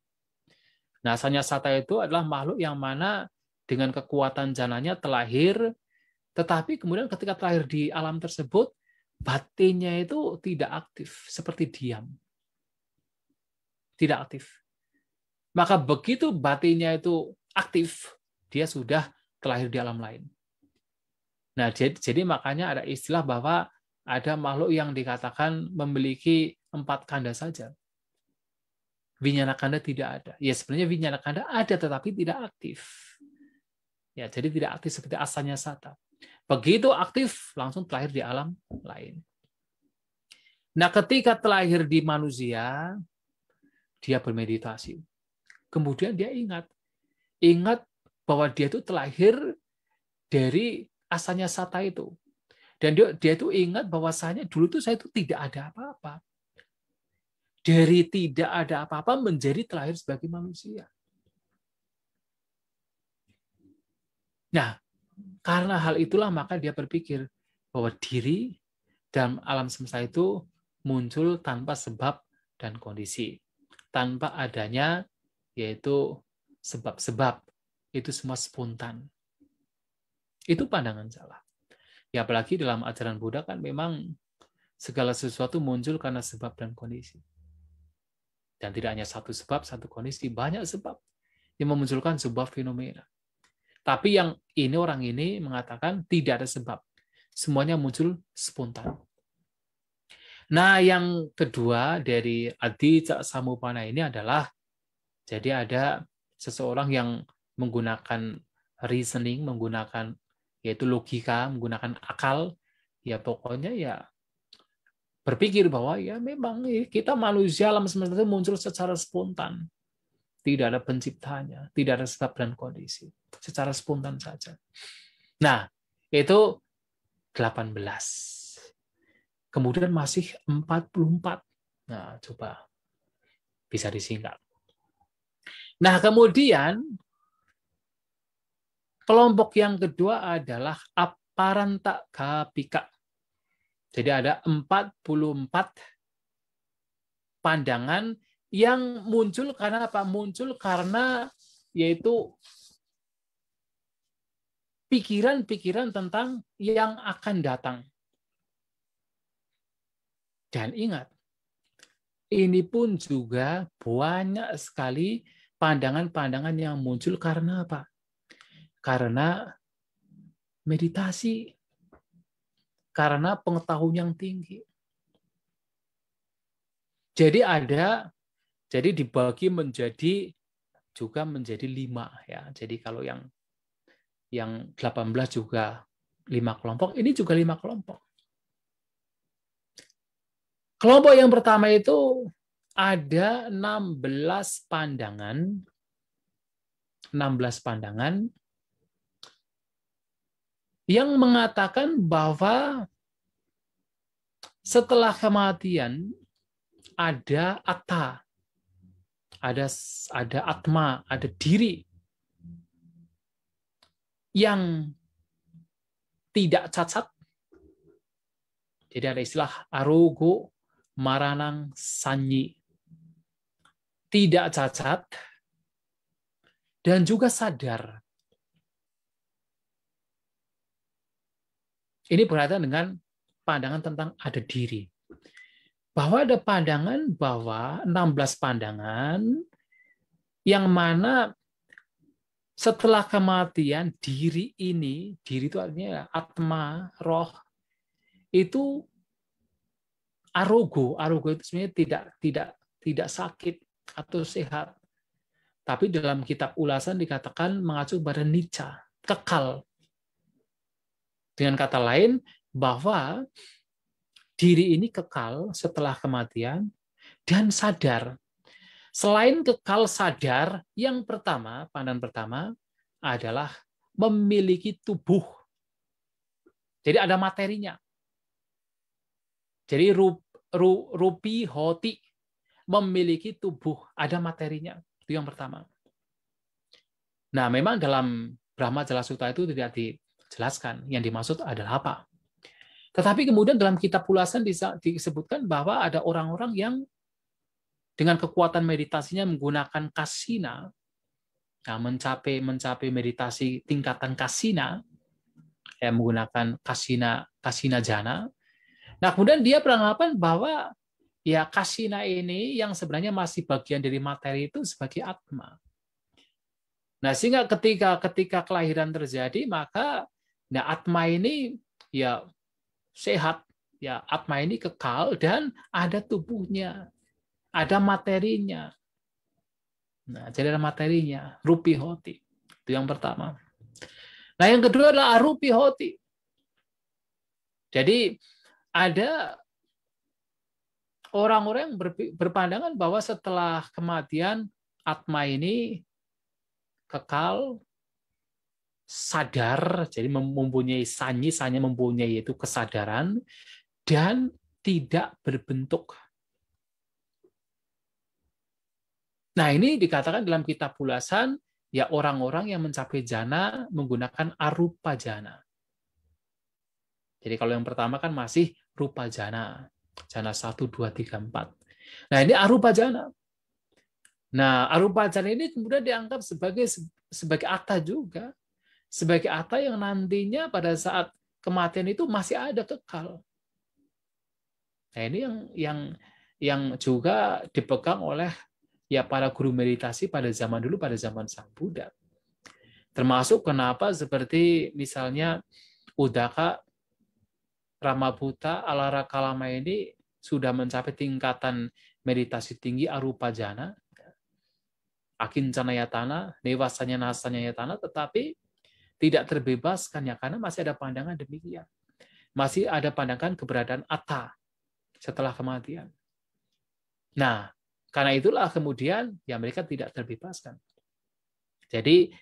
Nah, asanya sata itu adalah makhluk yang mana dengan kekuatan jananya terlahir, tetapi kemudian ketika terlahir di alam tersebut, batinnya itu tidak aktif, seperti diam. Tidak aktif. Maka begitu batinnya itu aktif, dia sudah terlahir di alam lain. Nah, jadi makanya ada istilah bahwa ada makhluk yang dikatakan memiliki 4 kanda saja. Winyana kanda tidak ada. Ya sebenarnya winyana kanda ada tetapi tidak aktif. Ya, jadi tidak aktif seperti asanya sata. Begitu aktif langsung terlahir di alam lain. Nah, ketika terlahir di manusia, dia bermeditasi. Kemudian dia ingat bahwa dia itu terlahir dari asanya sata itu. Dan dia itu ingat bahwasanya dulu tuh saya itu tidak ada apa-apa. Dari tidak ada apa-apa menjadi terlahir sebagai manusia. Nah, karena hal itulah maka dia berpikir bahwa diri dalam alam semesta itu muncul tanpa sebab dan kondisi. Tanpa adanya yaitu sebab-sebab. Itu semua spontan. Itu pandangan salah. Ya apalagi dalam ajaran Buddha kan memang segala sesuatu muncul karena sebab dan kondisi. Dan tidak hanya satu sebab, satu kondisi, banyak sebab yang memunculkan sebuah fenomena. Tapi yang ini orang ini mengatakan tidak ada sebab. Semuanya muncul spontan. Nah, yang kedua dari Adi Cak Samupana ini adalah jadi ada seseorang yang menggunakan reasoning, menggunakan yaitu logika, menggunakan akal, ya pokoknya ya berpikir bahwa ya memang kita manusia alam semesta itu muncul secara spontan. Tidak ada penciptanya, tidak ada sebab dan kondisi. Secara spontan saja. Nah, itu 18. Kemudian masih 44. Nah, coba bisa disingkat. Nah, kemudian kelompok yang kedua adalah aparanta kapika. Jadi ada 44 pandangan yang muncul karena apa? Muncul karena yaitu pikiran-pikiran tentang yang akan datang. Dan ingat, ini pun juga banyak sekali pandangan-pandangan yang muncul karena apa? Karena meditasi, karena pengetahuan yang tinggi. Jadi dibagi menjadi 5 ya. Jadi kalau yang 18 juga 5 kelompok, ini juga 5 kelompok. Kelompok yang pertama itu ada 16 pandangan yang mengatakan bahwa setelah kematian ada atta, ada atma, ada diri yang tidak cacat. Jadi ada istilah arogo maranang sanyi. Tidak cacat dan juga sadar. Ini berkaitan dengan pandangan tentang ada diri. Bahwa ada pandangan bahwa 16 pandangan yang mana setelah kematian diri itu artinya atma, roh, itu arogo itu sebenarnya tidak sakit atau sehat. Tapi dalam kitab ulasan dikatakan mengacu pada nicca, kekal. Dengan kata lain, bahwa diri ini kekal setelah kematian dan sadar. Selain kekal sadar, yang pertama, pandangan pertama adalah memiliki tubuh. Jadi ada materinya. Jadi rupi hoti, memiliki tubuh, ada materinya. Itu yang pertama. Nah, memang dalam Brahma Jala Sutta itu tidak dijelaskan. Yang dimaksud adalah apa? Tetapi kemudian dalam kitab ulasan disebutkan bahwa ada orang-orang yang dengan kekuatan meditasinya menggunakan kasina, nah, mencapai meditasi tingkatan kasina, ya, menggunakan kasina jana. Nah, kemudian dia beranggapan bahwa ya kasina ini yang sebenarnya masih bagian dari materi itu sebagai atma. Nah, sehingga ketika kelahiran terjadi, maka nah, atma ini ya sehat, ya atma ini kekal dan ada tubuhnya, ada materinya. Nah, jadi ada materinya, rupi hoti. Itu yang pertama. Nah, yang kedua adalah arupi hoti. Jadi ada orang-orang yang berpandangan bahwa setelah kematian atma ini kekal, sadar, jadi mempunyai sanya mempunyai itu kesadaran, dan tidak berbentuk. Nah, ini dikatakan dalam kitab ulasan, ya orang-orang yang mencapai jana menggunakan arupa jana. Jadi kalau yang pertama kan masih rupa jana. Jana 1, 2, 3, 4. Nah, ini arupa jana. Nah, arupa jana ini kemudian dianggap sebagai atta juga. Sebagai atta yang nantinya pada saat kematian itu masih ada kekal. Nah, ini yang juga dipegang oleh ya para guru meditasi pada zaman dulu, pada zaman Sang Buddha. Termasuk kenapa seperti misalnya Uddaka Ramabhuta Alarakalama ini sudah mencapai tingkatan meditasi tinggi arupa jana, akincanayatana, newasanya nasanyayatana, tetapi tidak terbebaskan ya karena masih ada pandangan demikian. Masih ada pandangan keberadaan atta setelah kematian. Nah, karena itulah kemudian ya mereka tidak terbebaskan. Jadi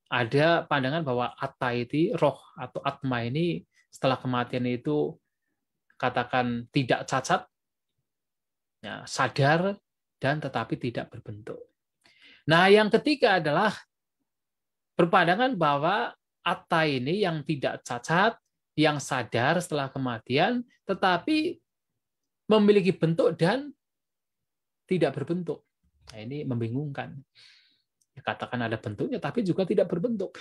ada pandangan bahwa atta itu, roh atau atma ini setelah kematian itu katakan tidak cacat, ya, sadar, dan tetapi tidak berbentuk. Nah, yang ketiga adalah berpandangan bahwa atta ini yang tidak cacat, yang sadar setelah kematian, tetapi memiliki bentuk dan tidak berbentuk. Nah, ini membingungkan. Katakan ada bentuknya, tapi juga tidak berbentuk.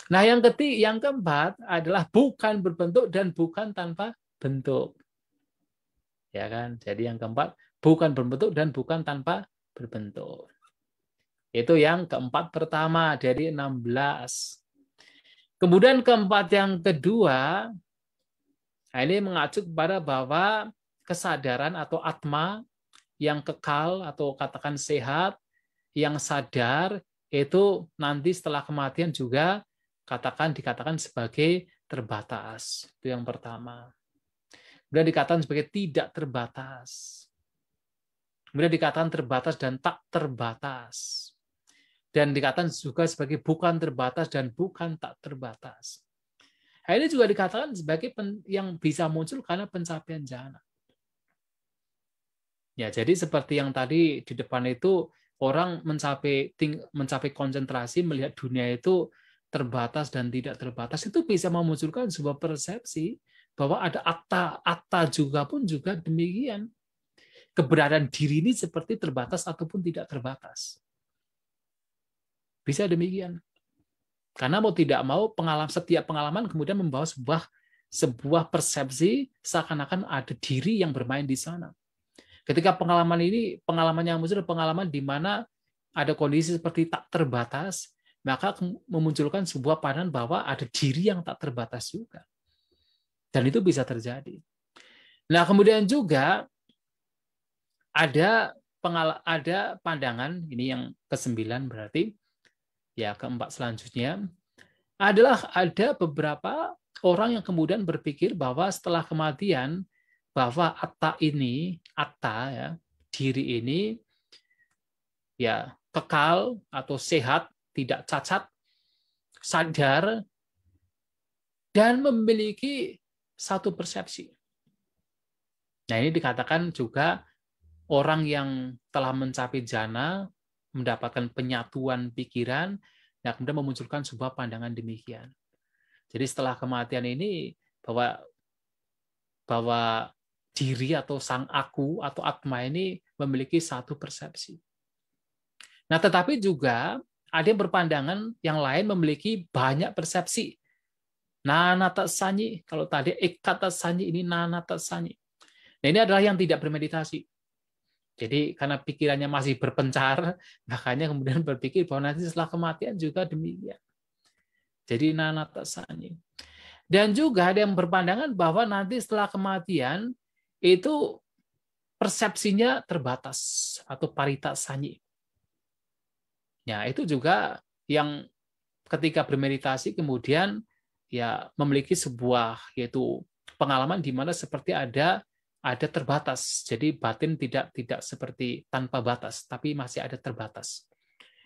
Nah, yang keempat adalah bukan berbentuk dan bukan tanpa bentuk. Ya kan? Jadi yang keempat, bukan berbentuk dan bukan tanpa berbentuk. Itu yang keempat pertama dari 16. Kemudian keempat yang kedua, nah ini mengacu kepada bahwa kesadaran atau atma yang kekal atau katakan sehat, yang sadar, itu nanti setelah kematian juga dikatakan sebagai terbatas. Itu yang pertama. Kemudian dikatakan sebagai tidak terbatas. Kemudian dikatakan terbatas dan tak terbatas. Dan dikatakan juga sebagai bukan terbatas dan bukan tak terbatas. Nah, ini juga dikatakan sebagai yang bisa muncul karena pencapaian jhana. Ya, jadi seperti yang tadi di depan itu, orang mencapai konsentrasi melihat dunia itu terbatas dan tidak terbatas, itu bisa memunculkan sebuah persepsi bahwa ada atta juga pun juga demikian. Keberadaan diri ini seperti terbatas ataupun tidak terbatas. Bisa demikian. Karena mau tidak mau setiap pengalaman kemudian membawa sebuah persepsi seakan-akan ada diri yang bermain di sana. Ketika pengalaman yang muncul pengalaman di mana ada kondisi seperti tak terbatas, maka memunculkan sebuah pandangan bahwa ada diri yang tak terbatas juga. Dan itu bisa terjadi. Nah, kemudian juga ada pandangan, ini yang ke-9 berarti, ya keempat selanjutnya, adalah ada beberapa orang yang kemudian berpikir bahwa setelah kematian, bahwa atta ya, diri ini ya kekal atau sehat, tidak cacat, sadar, dan memiliki satu persepsi. Nah, ini dikatakan juga orang yang telah mencapai jhana, mendapatkan penyatuan pikiran, dan kemudian memunculkan sebuah pandangan demikian. Jadi setelah kematian ini bahwa diri atau sang aku atau atma ini memiliki satu persepsi. Nah, tetapi juga ada yang berpandangan yang lain memiliki banyak persepsi. Nanata sanyi, kalau tadi ekata sanyi, ini nanata sanyi. Nah, ini adalah yang tidak bermeditasi. Jadi karena pikirannya masih berpencar, makanya kemudian berpikir bahwa nanti setelah kematian juga demikian. Jadi nanata sanyi. Dan juga ada yang berpandangan bahwa nanti setelah kematian itu persepsinya terbatas atau parita sanyi. Ya, itu juga yang ketika bermeditasi kemudian ya memiliki sebuah yaitu pengalaman di mana seperti ada terbatas. Jadi batin tidak seperti tanpa batas, tapi masih ada terbatas.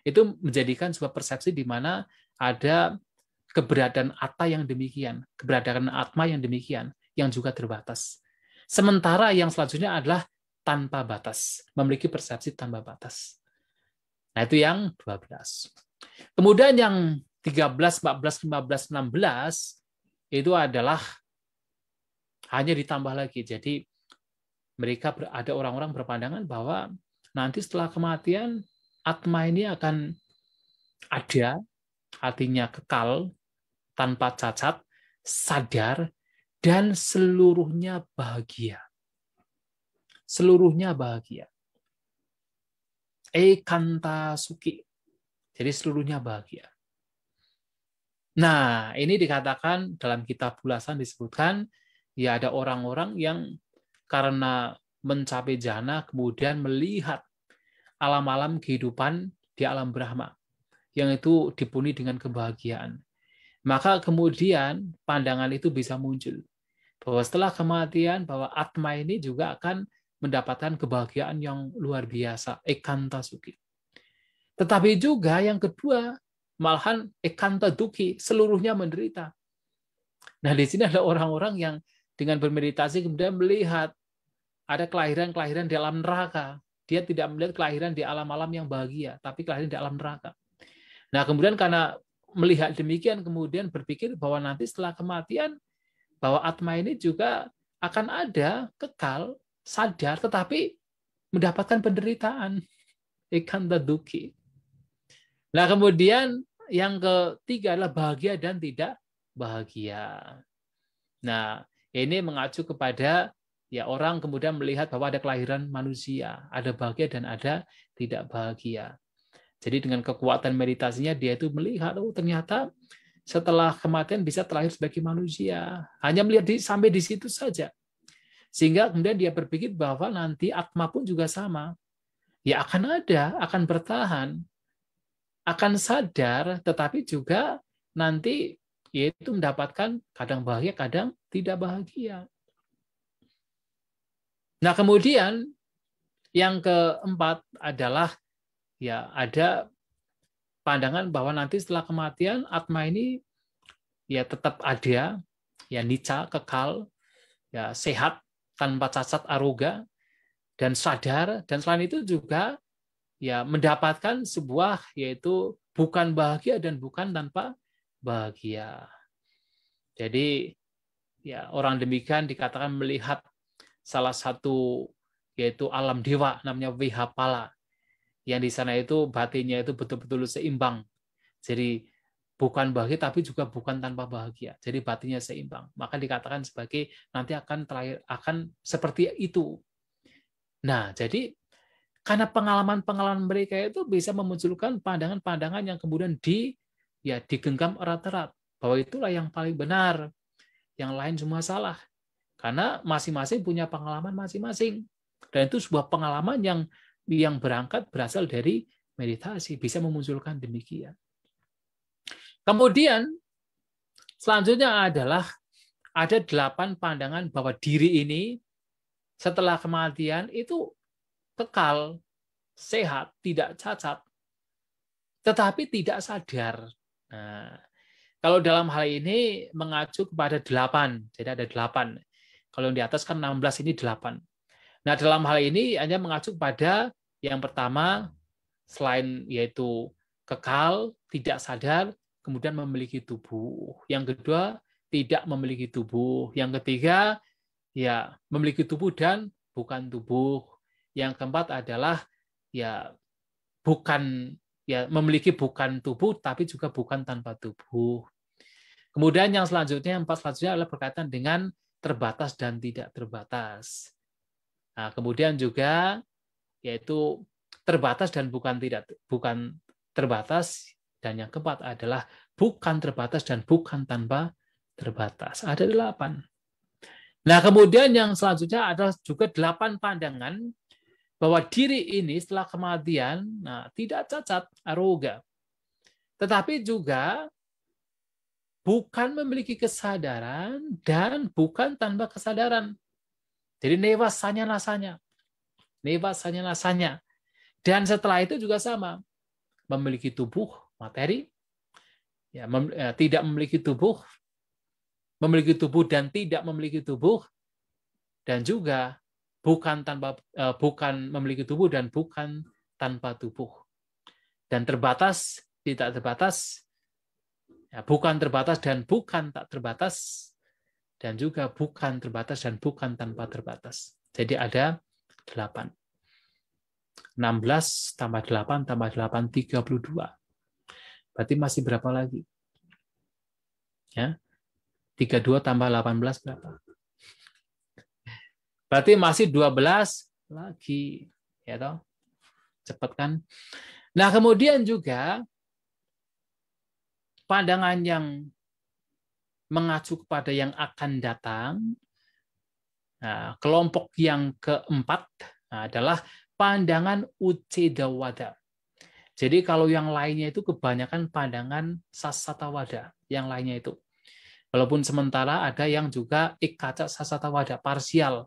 Itu menjadikan sebuah persepsi di mana ada keberadaan atta yang demikian, keberadaan atma yang demikian, yang juga terbatas. Sementara yang selanjutnya adalah tanpa batas, memiliki persepsi tanpa batas. Nah, itu yang 12. Kemudian yang 13, 14, 15, 16 itu adalah hanya ditambah lagi. Jadi mereka ada orang-orang berpandangan bahwa nanti setelah kematian atma ini akan ada, artinya kekal, tanpa cacat, sadar, dan seluruhnya bahagia. Seluruhnya bahagia. Ekanta suki. Jadi seluruhnya bahagia. Nah, ini dikatakan dalam kitab Ulasan disebutkan, ya ada orang-orang yang karena mencapai jana kemudian melihat alam-alam kehidupan di alam Brahma, yang itu dipenuhi dengan kebahagiaan. Maka kemudian pandangan itu bisa muncul, bahwa setelah kematian, bahwa atma ini juga akan mendapatkan kebahagiaan yang luar biasa, ekanta suki. Tetapi juga yang kedua, malahan ekanta duki, seluruhnya menderita. Nah, di sini ada orang-orang yang dengan bermeditasi kemudian melihat ada kelahiran-kelahiran di alam neraka. Dia tidak melihat kelahiran di alam-alam yang bahagia, tapi kelahiran di alam neraka. Nah, kemudian karena melihat demikian, kemudian berpikir bahwa nanti setelah kematian, bahwa atma ini juga akan ada, kekal, sadar, tetapi mendapatkan penderitaan. Ekanta duki. Nah, kemudian yang ketiga adalah bahagia dan tidak bahagia. Nah, ini mengacu kepada ya orang kemudian melihat bahwa ada kelahiran manusia, ada bahagia dan ada tidak bahagia. Jadi dengan kekuatan meditasinya dia itu melihat, oh ternyata setelah kematian bisa terlahir sebagai manusia. Hanya melihat sampai di situ saja. Sehingga kemudian dia berpikir bahwa nanti atma pun juga sama. Ya akan ada, akan bertahan, akan sadar, tetapi juga nanti yaitu mendapatkan kadang bahagia, kadang tidak bahagia. Nah, kemudian yang keempat adalah ya ada pandangan bahwa nanti setelah kematian atma ini ya tetap ada, ya nica, kekal, ya sehat, tanpa cacat aroga, dan sadar, dan selain itu juga ya mendapatkan sebuah yaitu bukan bahagia dan bukan tanpa bahagia. Jadi ya orang demikian dikatakan melihat salah satu yaitu alam dewa namanya Vihapala, yang di sana itu batinnya itu betul-betul seimbang. Jadi bukan bahagia tapi juga bukan tanpa bahagia. Jadi batinnya seimbang. Maka dikatakan sebagai nanti akan seperti itu. Nah, jadi karena pengalaman-pengalaman mereka itu bisa memunculkan pandangan-pandangan yang kemudian digenggam erat-erat bahwa itulah yang paling benar, yang lain semua salah. Karena masing-masing punya pengalaman masing-masing. Dan itu sebuah pengalaman yang berasal dari meditasi, bisa memunculkan demikian. Kemudian selanjutnya adalah ada 8 pandangan bahwa diri ini setelah kematian itu kekal, sehat, tidak cacat, tetapi tidak sadar. Nah, kalau dalam hal ini mengacu kepada 8, jadi ada 8. Kalau yang di atas kan 16, ini 8. Nah, dalam hal ini hanya mengacu pada yang pertama, selain yaitu kekal, tidak sadar, kemudian memiliki tubuh. Yang kedua, tidak memiliki tubuh. Yang ketiga, ya memiliki tubuh dan bukan tubuh. Yang keempat adalah ya bukan, ya memiliki bukan tubuh tapi juga bukan tanpa tubuh. Kemudian yang selanjutnya, empat selanjutnya adalah berkaitan dengan terbatas dan tidak terbatas. Nah, kemudian juga yaitu terbatas dan bukan terbatas, dan yang keempat adalah bukan terbatas dan bukan tanpa terbatas. Ada 8. Nah, kemudian yang selanjutnya adalah juga 8 pandangan bahwa diri ini setelah kematian, nah, tidak cacat, aroga, tetapi juga bukan memiliki kesadaran dan bukan tanpa kesadaran. Jadi newasanya nasanya. Newasanya nasanya. Dan setelah itu juga sama. Memiliki tubuh, materi, ya, tidak memiliki tubuh, memiliki tubuh dan tidak memiliki tubuh, dan juga bukan memiliki tubuh dan bukan tanpa tubuh. Dan terbatas, tidak terbatas, ya, bukan terbatas dan bukan tak terbatas, dan juga bukan terbatas dan bukan tanpa terbatas. Jadi ada 8. 16 tambah 8 tambah 8, 32. Berarti masih berapa lagi? Ya. 32 tambah 18 berapa? Berarti masih 12 lagi. Ya toh? Cepat kan? Nah, kemudian juga pandangan yang mengacu kepada yang akan datang. Nah, kelompok yang keempat adalah pandangan Ucedawada. Jadi kalau yang lainnya itu kebanyakan pandangan Sasatawada, yang lainnya itu. Walaupun sementara ada yang juga Ikkaca Sasatawada, parsial,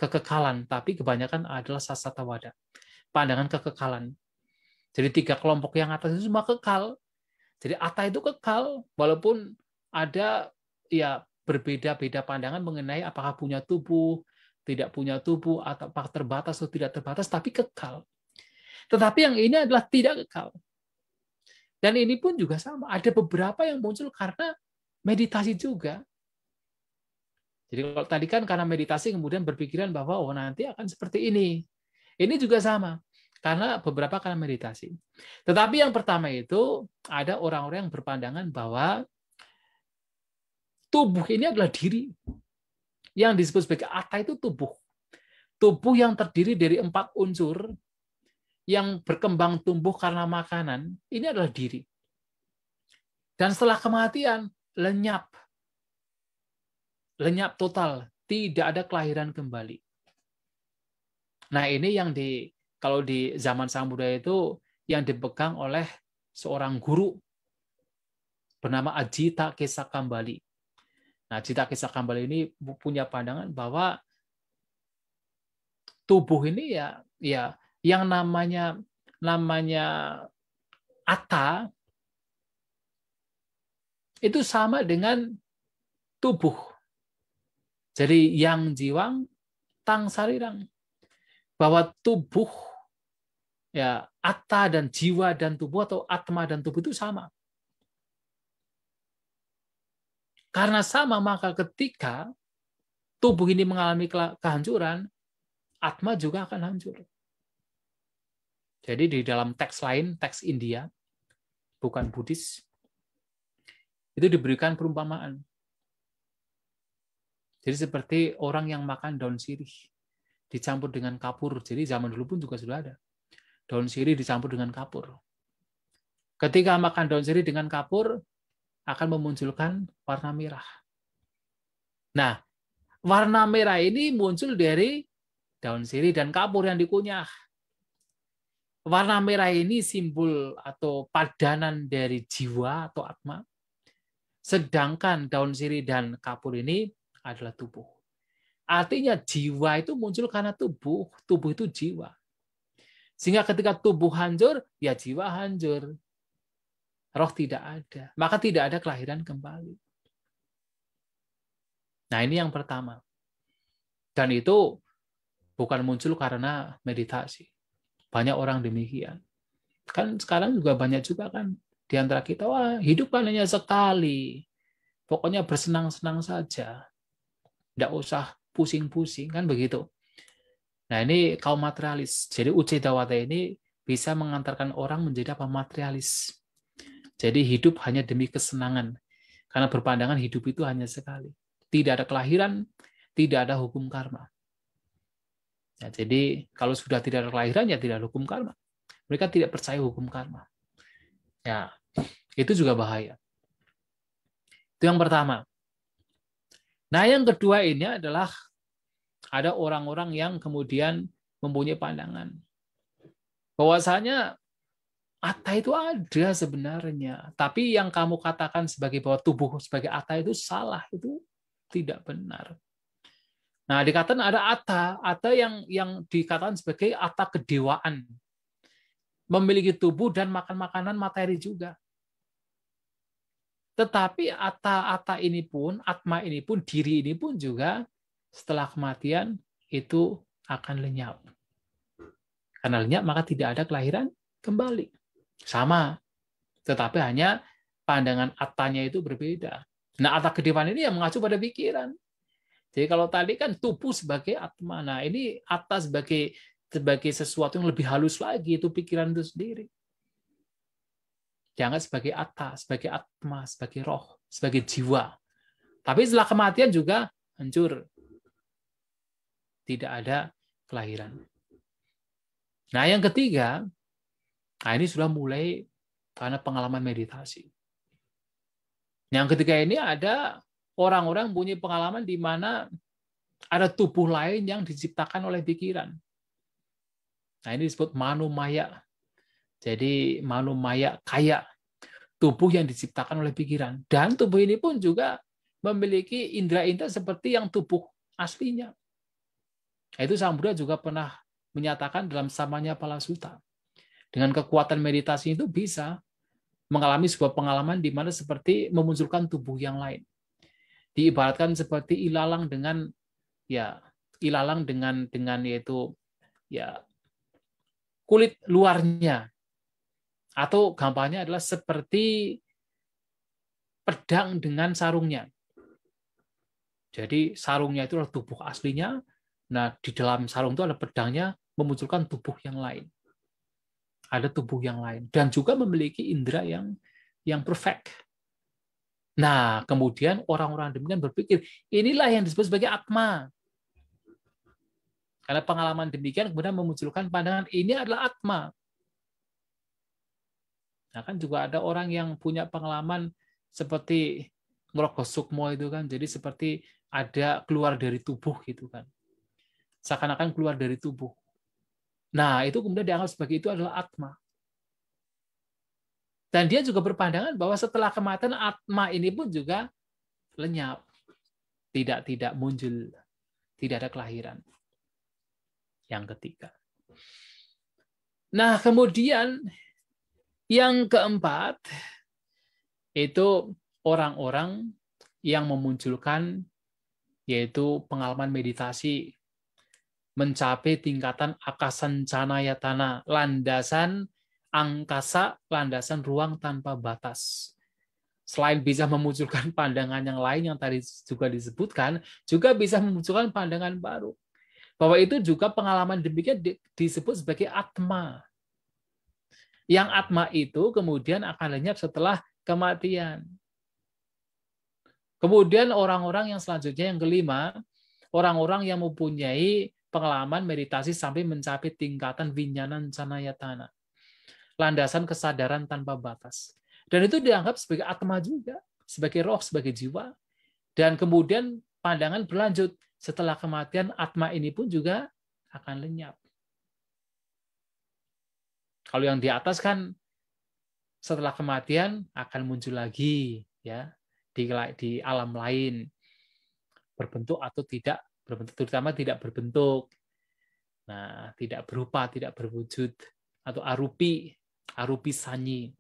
kekekalan, tapi kebanyakan adalah Sasatawada, pandangan kekekalan. Jadi 3 kelompok yang atas itu semua kekal. Jadi Atta itu kekal, walaupun ada ya berbeda-beda pandangan mengenai apakah punya tubuh, tidak punya tubuh, atau apakah terbatas atau tidak terbatas, tapi kekal. Tetapi yang ini adalah tidak kekal. Dan ini pun juga sama. Ada beberapa yang muncul karena meditasi juga. Jadi kalau tadi kan karena meditasi kemudian berpikiran bahwa oh nanti akan seperti ini. Ini juga sama. Karena beberapa karena meditasi. Tetapi yang pertama itu ada orang-orang yang berpandangan bahwa tubuh ini adalah diri. Yang disebut sebagai Atta itu tubuh. Tubuh yang terdiri dari 4 unsur yang berkembang tumbuh karena makanan, ini adalah diri. Dan setelah kematian, lenyap. Lenyap total. Tidak ada kelahiran kembali. Nah, ini yang kalau di zaman Sang Buddha itu yang dipegang oleh seorang guru bernama Ajita Kesakambali. Nah, Ajita Kesakambali ini punya pandangan bahwa tubuh ini ya yang namanya Atta itu sama dengan tubuh. Jadi yang jiwang tang sarirang, bahwa tubuh ya Atta dan jiwa dan tubuh atau atma dan tubuh itu sama. Karena sama, maka ketika tubuh ini mengalami kehancuran, atma juga akan hancur. Jadi di dalam teks lain, teks India, bukan Buddhis, itu diberikan perumpamaan. Jadi seperti orang yang makan daun sirih dicampur dengan kapur. Jadi zaman dulu pun juga sudah ada. Daun sirih dicampur dengan kapur. Ketika makan daun sirih dengan kapur, akan memunculkan warna merah. Nah, warna merah ini muncul dari daun sirih dan kapur yang dikunyah. Warna merah ini simbol atau padanan dari jiwa atau atma. Sedangkan daun sirih dan kapur ini adalah tubuh. Artinya jiwa itu muncul karena tubuh. Tubuh itu jiwa. Sehingga ketika tubuh hancur, ya jiwa hancur. Roh tidak ada. Maka tidak ada kelahiran kembali. Nah, ini yang pertama. Dan itu bukan muncul karena meditasi. Banyak orang demikian. Kan sekarang juga banyak juga kan di antara kita, wah hidup kan hanya sekali, pokoknya bersenang-senang saja, tidak usah pusing-pusing, kan begitu. Nah ini kaum materialis. Jadi Uche Dawata ini bisa mengantarkan orang menjadi apa? Materialis. Jadi hidup hanya demi kesenangan. Karena berpandangan hidup itu hanya sekali. Tidak ada kelahiran, tidak ada hukum karma. Ya, jadi kalau sudah tidak ada kelahiran, ya tidak ada hukum karma. Mereka tidak percaya hukum karma. Ya, itu juga bahaya. Itu yang pertama. Nah, yang kedua ini adalah ada orang-orang yang kemudian mempunyai pandangan bahwasanya atta itu ada sebenarnya, tapi yang kamu katakan sebagai bahwa tubuh sebagai atta itu salah, itu tidak benar. Nah, dikatakan ada atta yang dikatakan sebagai atta kedewaan, memiliki tubuh dan makan makanan materi juga. Tetapi atta ini pun, atma ini pun, diri ini pun juga setelah kematian itu akan lenyap. Karena lenyap maka tidak ada kelahiran kembali. Sama, tetapi hanya pandangan attanya itu berbeda. Nah, atta kedewaan ini yang mengacu pada pikiran. Jadi kalau tadi kan tubuh sebagai atma, nah ini atta sebagai sesuatu yang lebih halus lagi, itu pikiran itu sendiri. Dianggap sebagai atta, sebagai atma, sebagai roh, sebagai jiwa. Tapi setelah kematian juga hancur. Tidak ada kelahiran. Nah, yang ketiga, nah ini sudah mulai karena pengalaman meditasi. Yang ketiga ini ada orang-orang punya pengalaman di mana ada tubuh lain yang diciptakan oleh pikiran. Nah, ini disebut manumaya. Jadi manumaya kaya, tubuh yang diciptakan oleh pikiran. Dan tubuh ini pun juga memiliki indera-indera seperti yang tubuh aslinya. Itu Sang Buddha juga pernah menyatakan dalam Samanya Palasuta. Dengan kekuatan meditasi itu bisa mengalami sebuah pengalaman di mana seperti memunculkan tubuh yang lain. Diibaratkan seperti ilalang dengan yaitu ya kulit luarnya, atau gampangnya adalah seperti pedang dengan sarungnya. Jadi sarungnya itu adalah tubuh aslinya. Nah, di dalam sarung itu ada pedangnya, memunculkan tubuh yang lain. Ada tubuh yang lain dan juga memiliki indera yang perfect. Nah, kemudian orang-orang demikian berpikir, inilah yang disebut sebagai atma. Karena pengalaman demikian kemudian memunculkan pandangan ini adalah atma. Nah, kan juga ada orang yang punya pengalaman seperti ngerokok sukmo itu kan, jadi seperti ada keluar dari tubuh gitu kan. Seakan-akan keluar dari tubuh. Nah, itu kemudian dianggap sebagai itu adalah atma. Dan dia juga berpandangan bahwa setelah kematian atma ini pun juga lenyap. Tidak muncul. Tidak ada kelahiran. Yang ketiga. Nah, kemudian yang keempat, itu orang-orang yang memunculkan yaitu pengalaman meditasi mencapai tingkatan akasancanayatana, landasan angkasa, landasan ruang tanpa batas. Selain bisa memunculkan pandangan yang lain yang tadi juga disebutkan, juga bisa memunculkan pandangan baru. Bahwa itu juga pengalaman demikian disebut sebagai atma. Yang atma itu kemudian akan lenyap setelah kematian. Kemudian orang-orang yang selanjutnya, yang kelima, orang-orang yang mempunyai pengalaman meditasi sampai mencapai tingkatan vinyanan canayatana. Landasan kesadaran tanpa batas. Dan itu dianggap sebagai atma juga, sebagai roh, sebagai jiwa. Dan kemudian pandangan berlanjut. Setelah kematian, atma ini pun juga akan lenyap. Kalau yang di atas kan setelah kematian akan muncul lagi ya di alam lain, berbentuk atau tidak berbentuk, terutama tidak berbentuk. Nah, tidak berupa, tidak berwujud, atau arupi sanyi.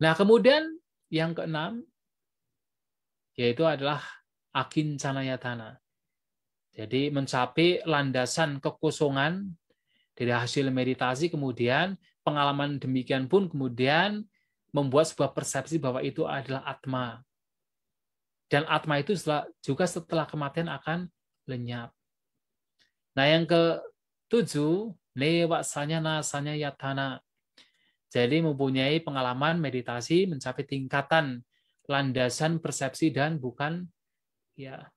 Nah, kemudian yang keenam yaitu adalah akincanayatana. Jadi mencapai landasan kekosongan dari hasil meditasi, kemudian pengalaman demikian pun kemudian membuat sebuah persepsi bahwa itu adalah atma. Dan atma itu juga setelah kematian akan lenyap. Nah, yang ke-7, newasanya nasanya yatana. Jadi mempunyai pengalaman meditasi mencapai tingkatan landasan persepsi dan bukan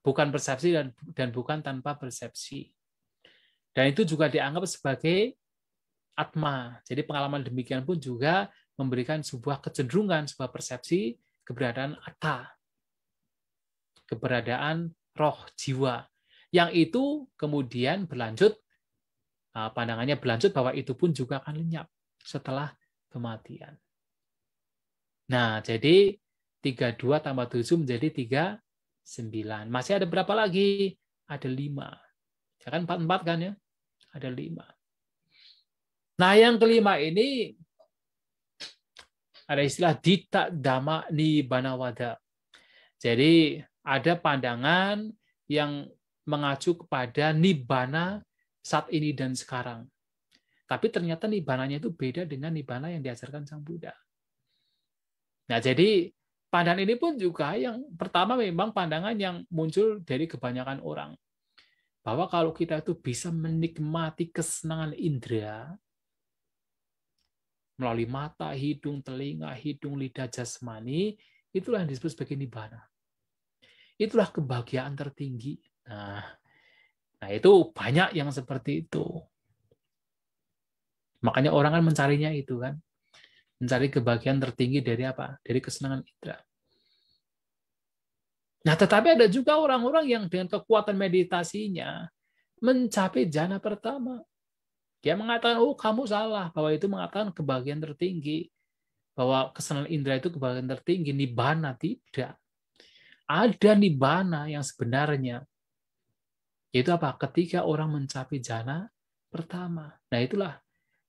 persepsi dan bukan tanpa persepsi. Dan itu juga dianggap sebagai atma. Jadi pengalaman demikian pun juga memberikan sebuah kecenderungan, sebuah persepsi keberadaan atta, keberadaan roh jiwa. Yang itu kemudian berlanjut, pandangannya berlanjut bahwa itu pun juga akan lenyap setelah kematian. Nah, jadi 32 tambah 7 menjadi 39. Masih ada berapa lagi? Ada 5. Ya kan 44 kan ya? Ada 5. Nah, yang kelima ini ada istilah dita dhamma nibbanawada. Jadi ada pandangan yang mengacu kepada nibbana saat ini dan sekarang. Tapi ternyata nibbananya itu beda dengan nibbana yang diajarkan Sang Buddha. Nah, jadi pandangan ini pun juga yang pertama memang pandangan yang muncul dari kebanyakan orang. Bahwa kalau kita itu bisa menikmati kesenangan indera melalui mata, hidung, telinga, hidung, lidah, jasmani, itulah yang disebut sebagai nibbana. Itulah kebahagiaan tertinggi. Nah, itu banyak yang seperti itu. Makanya orang kan mencarinya itu kan. Mencari kebahagiaan tertinggi dari apa? Dari kesenangan indera. Nah, tetapi ada juga orang-orang yang dengan kekuatan meditasinya mencapai jhana pertama. Dia mengatakan, oh kamu salah, bahwa itu mengatakan kebahagiaan tertinggi. Bahwa kesenangan indera itu kebahagiaan tertinggi, nibbana tidak. Ada nibbana yang sebenarnya. Yaitu apa? Ketika orang mencapai jhana pertama. Nah, itulah.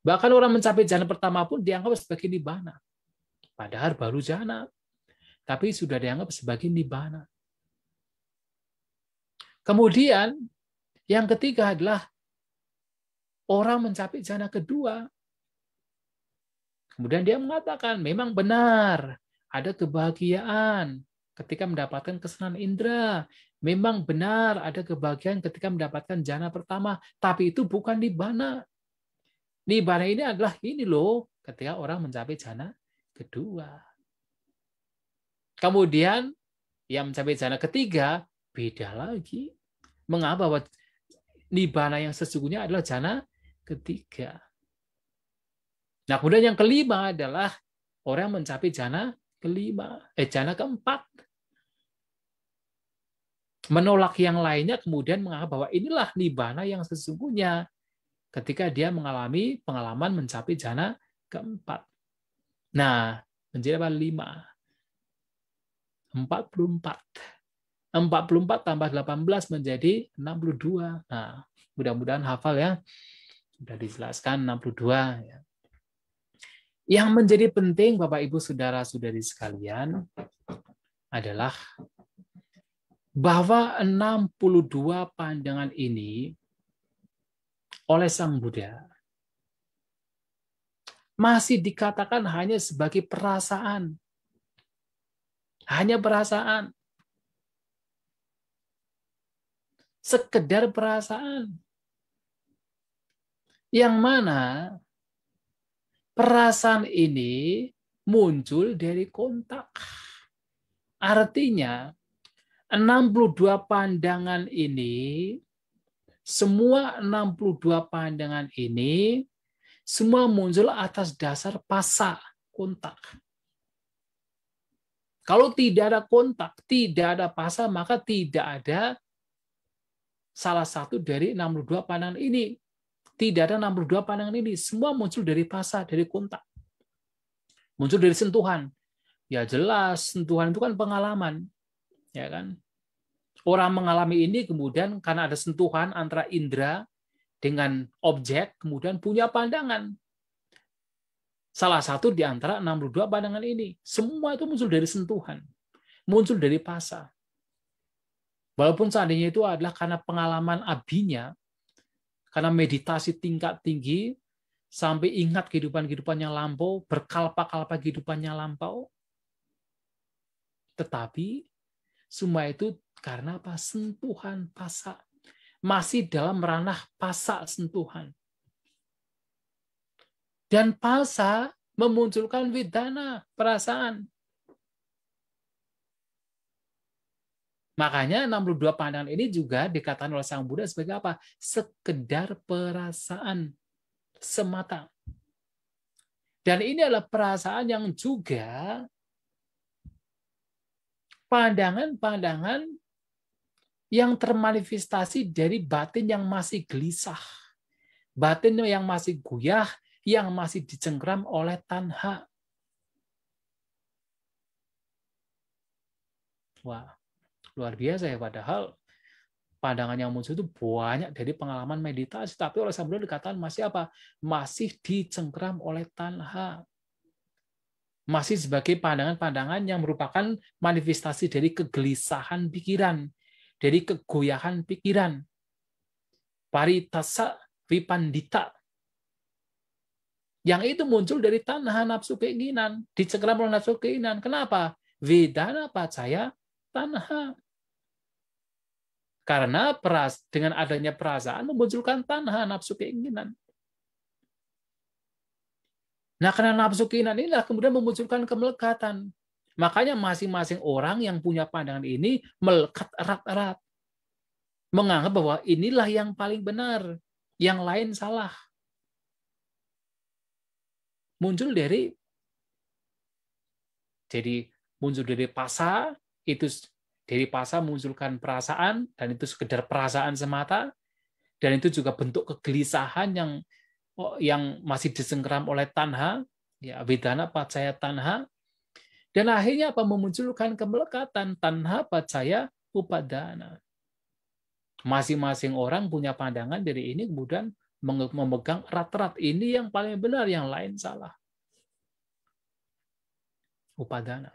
Bahkan orang mencapai jhana pertama pun dianggap sebagai nibbana. Padahal baru jhana. Tapi sudah dianggap sebagai nibbana. Kemudian, yang ketiga adalah orang mencapai jhana kedua. Kemudian dia mengatakan, memang benar, ada kebahagiaan ketika mendapatkan kesenangan indera. Memang benar ada kebahagiaan ketika mendapatkan jhana pertama, tapi itu bukan nibbana. Nibbana ini adalah ini loh, ketika orang mencapai jhana kedua. Kemudian yang mencapai jhana ketiga beda lagi. Mengapa? Bahwa nibbana yang sesungguhnya adalah jhana ketiga. Nah, kemudian yang kelima adalah orang mencapai jhana jhana keempat. Menolak yang lainnya kemudian menganggap bahwa inilah nibbana yang sesungguhnya ketika dia mengalami pengalaman mencapai jhana keempat. Nah, menjadi apa? 5. 44. 44 tambah 18 menjadi 62. Nah, mudah-mudahan hafal ya. Sudah dijelaskan 62. Ya. Yang menjadi penting Bapak Ibu Saudara-saudari sekalian adalah bahwa 62 pandangan ini oleh Sang Buddha masih dikatakan hanya sebagai perasaan. Hanya perasaan. Sekedar perasaan. Yang mana perasaan ini muncul dari kontak. Artinya 62 pandangan ini, semua 62 pandangan ini, semua muncul atas dasar pasa, kontak. Kalau tidak ada kontak, tidak ada pasa, maka tidak ada salah satu dari 62 pandangan ini. Tidak ada 62 pandangan ini. Semua muncul dari pasa, dari kontak. Muncul dari sentuhan. Ya jelas, sentuhan itu kan pengalaman. Ya kan? Orang mengalami ini kemudian karena ada sentuhan antara indera dengan objek, kemudian punya pandangan. Salah satu di antara 62 pandangan ini. Semua itu muncul dari sentuhan. Muncul dari pasa. Walaupun seandainya itu adalah karena pengalaman abinya, karena meditasi tingkat tinggi, sampai ingat kehidupan-kehidupan yang lampau, berkalpa-kalpa kehidupannya lampau. Tetapi semua itu karena apa? Sentuhan pasak. Masih dalam ranah pasak sentuhan. Dan pasak memunculkan wedana, perasaan. Makanya 62 pandangan ini juga dikatakan oleh Sang Buddha sebagai apa? Sekedar perasaan semata. Dan ini adalah perasaan yang juga pandangan-pandangan yang termanifestasi dari batin yang masih gelisah. Batin yang masih goyah, yang masih dicengkram oleh tanha. Wah, luar biasa ya, padahal pandangan yang muncul itu banyak dari pengalaman meditasi, tapi oleh Sang Buddha dikatakan masih apa? Masih dicengkram oleh tanha. Masih sebagai pandangan-pandangan yang merupakan manifestasi dari kegelisahan pikiran, dari kegoyahan pikiran. Paritasa vipandita. Yang itu muncul dari tanha, nafsu keinginan, dicengkram oleh nafsu keinginan. Kenapa? Vedana pacaya tanha. Karena dengan adanya perasaan memunculkan tanha, nafsu keinginan. Nah, karena nafsu keinginan inilah kemudian memunculkan kemelekatan. Makanya masing-masing orang yang punya pandangan ini melekat erat-erat. Menganggap bahwa inilah yang paling benar, yang lain salah. Muncul dari pasa, itu dari pasa munculkan perasaan, dan itu sekedar perasaan semata, dan itu juga bentuk kegelisahan yang masih disengkeram oleh tanha, ya vedana pacaya tanha, dan akhirnya apa? Memunculkan kemelekatan, tanha pacaya upadana. Masing-masing orang punya pandangan dari ini, kemudian memegang erat-erat, ini yang paling benar, yang lain salah. Upadana.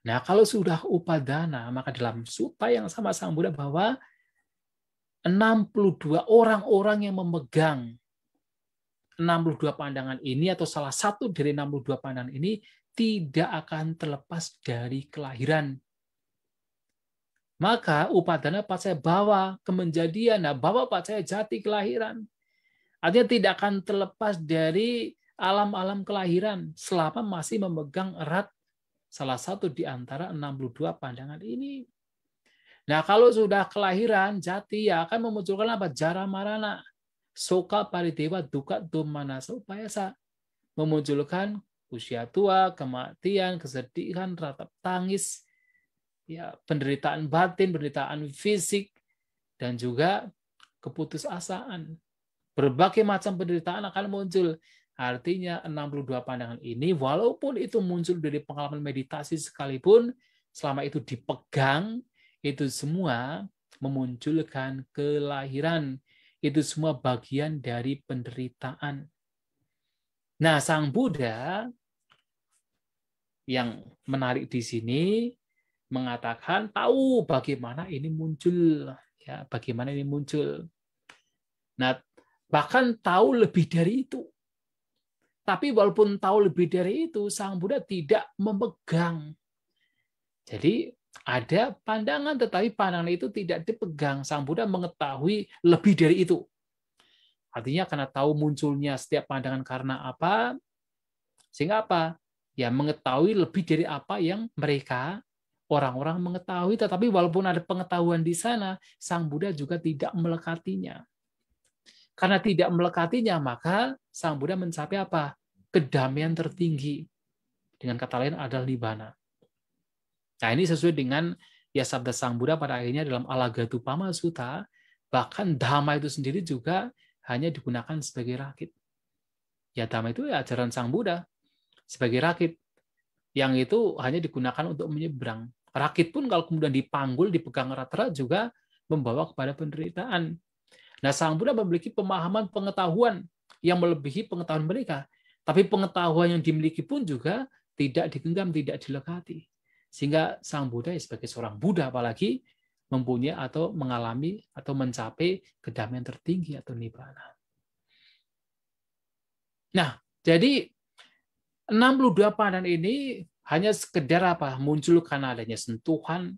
Nah, kalau sudah upadana, maka dalam sutta yang sama Sang Buddha bahwa 62 orang-orang yang memegang 62 pandangan ini, atau salah satu dari 62 pandangan ini, tidak akan terlepas dari kelahiran. Maka upadana pacaya bawa kemenjadian, bawa pacaya jati kelahiran. Artinya tidak akan terlepas dari alam-alam kelahiran selama masih memegang erat salah satu di antara 62 pandangan ini. Nah, kalau sudah kelahiran, jati ya akan memunculkan apa? Jara marana, soka paridewa, duka domanasa upayasa. Memunculkan usia tua, kematian, kesedihan, ratap tangis, ya, penderitaan batin, penderitaan fisik, dan juga keputusasaan. Berbagai macam penderitaan akan muncul. Artinya 62 pandangan ini, walaupun itu muncul dari pengalaman meditasi sekalipun, selama itu dipegang, itu semua memunculkan kelahiran. Itu semua bagian dari penderitaan. Nah, Sang Buddha yang menarik di sini mengatakan tahu bagaimana ini muncul, ya, bagaimana ini muncul. Nah, bahkan tahu lebih dari itu. Tapi walaupun tahu lebih dari itu, Sang Buddha tidak memegang. Jadi ada pandangan, tetapi pandangan itu tidak dipegang. Sang Buddha mengetahui lebih dari itu. Artinya karena tahu munculnya setiap pandangan karena apa, sehingga apa? Ya, mengetahui lebih dari apa yang mereka, orang-orang mengetahui. Tetapi walaupun ada pengetahuan di sana, Sang Buddha juga tidak melekatinya. Karena tidak melekatinya, maka Sang Buddha mencapai apa? Kedamaian tertinggi. Dengan kata lain adalah nibbana. Nah, ini sesuai dengan ya sabda Sang Buddha pada akhirnya dalam Alagatupama Sutta, bahkan Dhamma itu sendiri juga hanya digunakan sebagai rakit. Ya, Dhamma itu ya ajaran Sang Buddha sebagai rakit. Yang itu hanya digunakan untuk menyeberang. Rakit pun kalau kemudian dipanggul, dipegang erat-erat juga membawa kepada penderitaan. Nah, Sang Buddha memiliki pemahaman pengetahuan yang melebihi pengetahuan mereka. Tapi pengetahuan yang dimiliki pun juga tidak digenggam, tidak dilekati. Sehingga Sang Buddha sebagai seorang Buddha apalagi mempunyai atau mengalami atau mencapai kedamaian tertinggi atau nibbana. Nah, jadi 62 pandangan ini hanya sekedar apa? Muncul karena adanya sentuhan.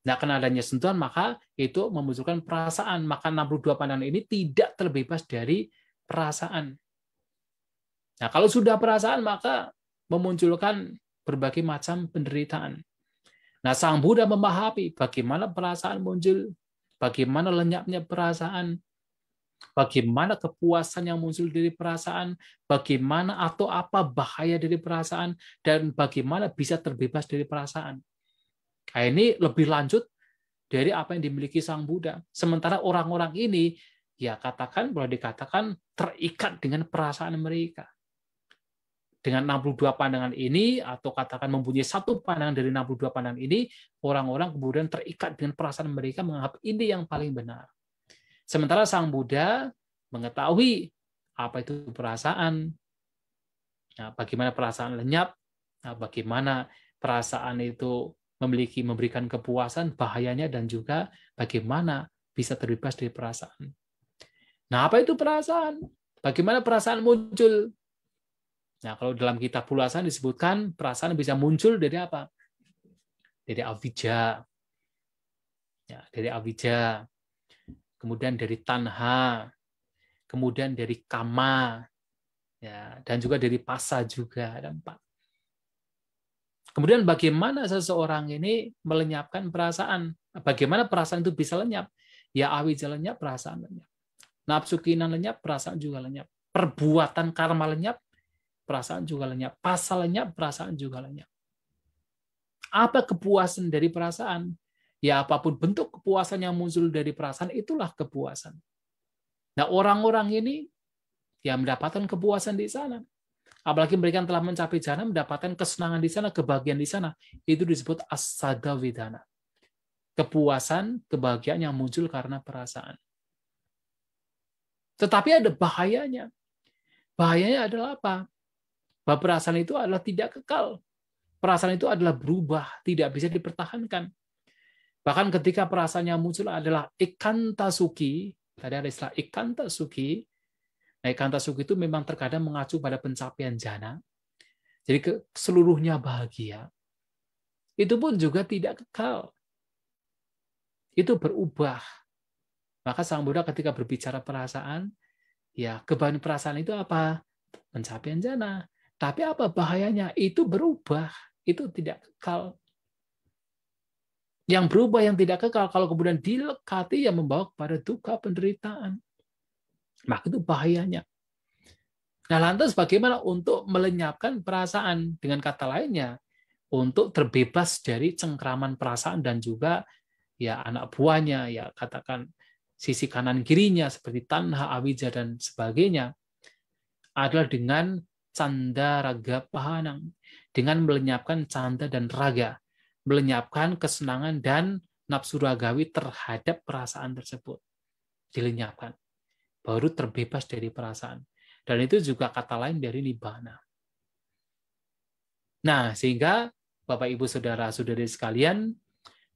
Nah, karena adanya sentuhan, maka itu memunculkan perasaan. Maka 62 pandangan ini tidak terbebas dari perasaan. Nah, kalau sudah perasaan, maka memunculkan berbagai macam penderitaan. Nah, Sang Buddha memahami bagaimana perasaan muncul, bagaimana lenyapnya perasaan, bagaimana kepuasan yang muncul dari perasaan, bagaimana atau apa bahaya dari perasaan, dan bagaimana bisa terbebas dari perasaan. Nah, ini lebih lanjut dari apa yang dimiliki Sang Buddha. Sementara orang-orang ini, ya katakan, boleh dikatakan terikat dengan perasaan mereka. Dengan 62 pandangan ini, atau katakan mempunyai satu pandangan dari 62 pandangan ini, orang-orang kemudian terikat dengan perasaan mereka, menganggap ini yang paling benar. Sementara Sang Buddha mengetahui apa itu perasaan, nah, bagaimana perasaan lenyap, nah, bagaimana perasaan itu memberikan kepuasan, bahayanya, dan juga bagaimana bisa terbebas dari perasaan. Nah, apa itu perasaan? Bagaimana perasaan muncul? Nah, kalau dalam kitab Pulasan disebutkan perasaan bisa muncul dari apa? Dari avijja. Ya, dari avijja. Kemudian dari tanha. Kemudian dari kama. Ya, dan juga dari pasa juga. Ada 4. Kemudian bagaimana seseorang ini melenyapkan perasaan? Bagaimana perasaan itu bisa lenyap? Ya, avijja lenyap, perasaan lenyap. Nafsu keinginan lenyap, perasaan juga lenyap. Perbuatan karma lenyap, perasaan juga lenyap. Pasa lenyap, perasaan juga lenyap. Apa kepuasan dari perasaan? Ya, apapun bentuk kepuasan yang muncul dari perasaan, itulah kepuasan. Nah, orang-orang ini ya mendapatkan kepuasan di sana. Apalagi mereka yang telah mencapai jana, mendapatkan kesenangan di sana, kebahagiaan di sana. Itu disebut asaga vedana. Kepuasan, kebahagiaan yang muncul karena perasaan. Tetapi ada bahayanya. Bahayanya adalah apa? Bahwa perasaan itu adalah tidak kekal. Perasaan itu adalah berubah, tidak bisa dipertahankan. Bahkan ketika perasaan yang muncul adalah ikanta suki, tadi ada istilah ikanta suki. Nah, ikanta suki itu memang terkadang mengacu pada pencapaian jana. Jadi seluruhnya bahagia. Itu pun juga tidak kekal. Itu berubah. Maka Sang Buddha ketika berbicara perasaan, ya kebahagiaan perasaan itu apa? Pencapaian jana. Tapi apa bahayanya? Itu berubah. Itu tidak kekal. Yang berubah, yang tidak kekal, kalau kemudian dilekati, yang membawa kepada duka, penderitaan. Maka itu bahayanya. Nah, lantas bagaimana untuk melenyapkan perasaan? Dengan kata lainnya, untuk terbebas dari cengkraman perasaan dan juga ya anak buahnya, ya katakan sisi kanan kirinya seperti tanha, avijja, dan sebagainya, adalah dengan canda raga pahanang, dengan melenyapkan canda dan raga, melenyapkan kesenangan dan nafsu ragawi terhadap perasaan tersebut. Dilenyapkan. Baru terbebas dari perasaan. Dan itu juga kata lain dari nibbana. Nah, sehingga Bapak Ibu Saudara-saudari sekalian,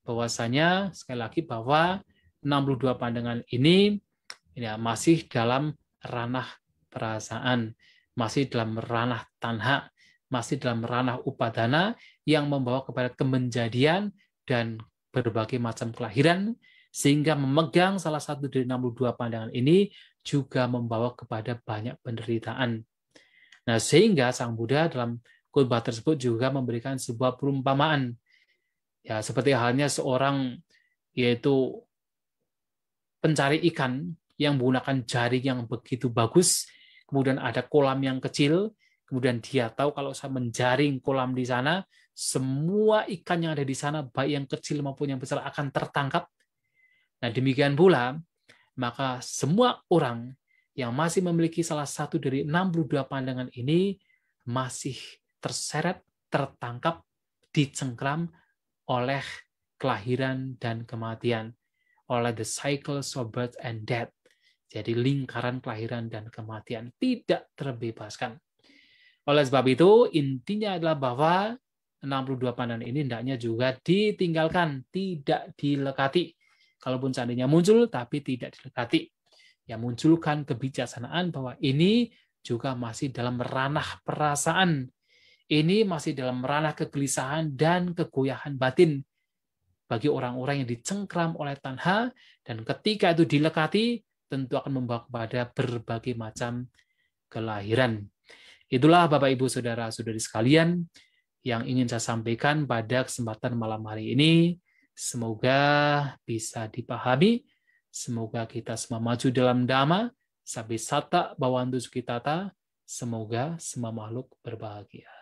bahwasanya sekali lagi bahwa 62 pandangan ini ya, masih dalam ranah perasaan, masih dalam ranah tanha, masih dalam ranah upadana yang membawa kepada kemenjadian dan berbagai macam kelahiran, sehingga memegang salah satu dari 62 pandangan ini juga membawa kepada banyak penderitaan. Nah, sehingga Sang Buddha dalam khotbah tersebut juga memberikan sebuah perumpamaan. Ya, seperti halnya seorang yaitu pencari ikan yang menggunakan jaring yang begitu bagus, kemudian ada kolam yang kecil, kemudian dia tahu kalau saya menjaring kolam di sana, semua ikan yang ada di sana, baik yang kecil maupun yang besar, akan tertangkap. Nah, demikian pula, maka semua orang yang masih memiliki salah satu dari 62 pandangan ini masih terseret, tertangkap, dicengkram oleh kelahiran dan kematian, oleh the cycles of birth and death. Jadi lingkaran kelahiran dan kematian tidak terbebaskan. Oleh sebab itu, intinya adalah bahwa 62 pandangan ini hendaknya juga ditinggalkan, tidak dilekati. Kalaupun seandainya muncul, tapi tidak dilekati. Ya, munculkan kebijaksanaan bahwa ini juga masih dalam ranah perasaan. Ini masih dalam ranah kegelisahan dan kegoyahan batin bagi orang-orang yang dicengkram oleh tanha, dan ketika itu dilekati, tentu akan membawa kepada berbagai macam kelahiran. Itulah Bapak Ibu Saudara-saudari sekalian yang ingin saya sampaikan pada kesempatan malam hari ini. Semoga bisa dipahami, semoga kita semua maju dalam dhamma, sampai sata bhavantu sukhitata, semoga semua makhluk berbahagia.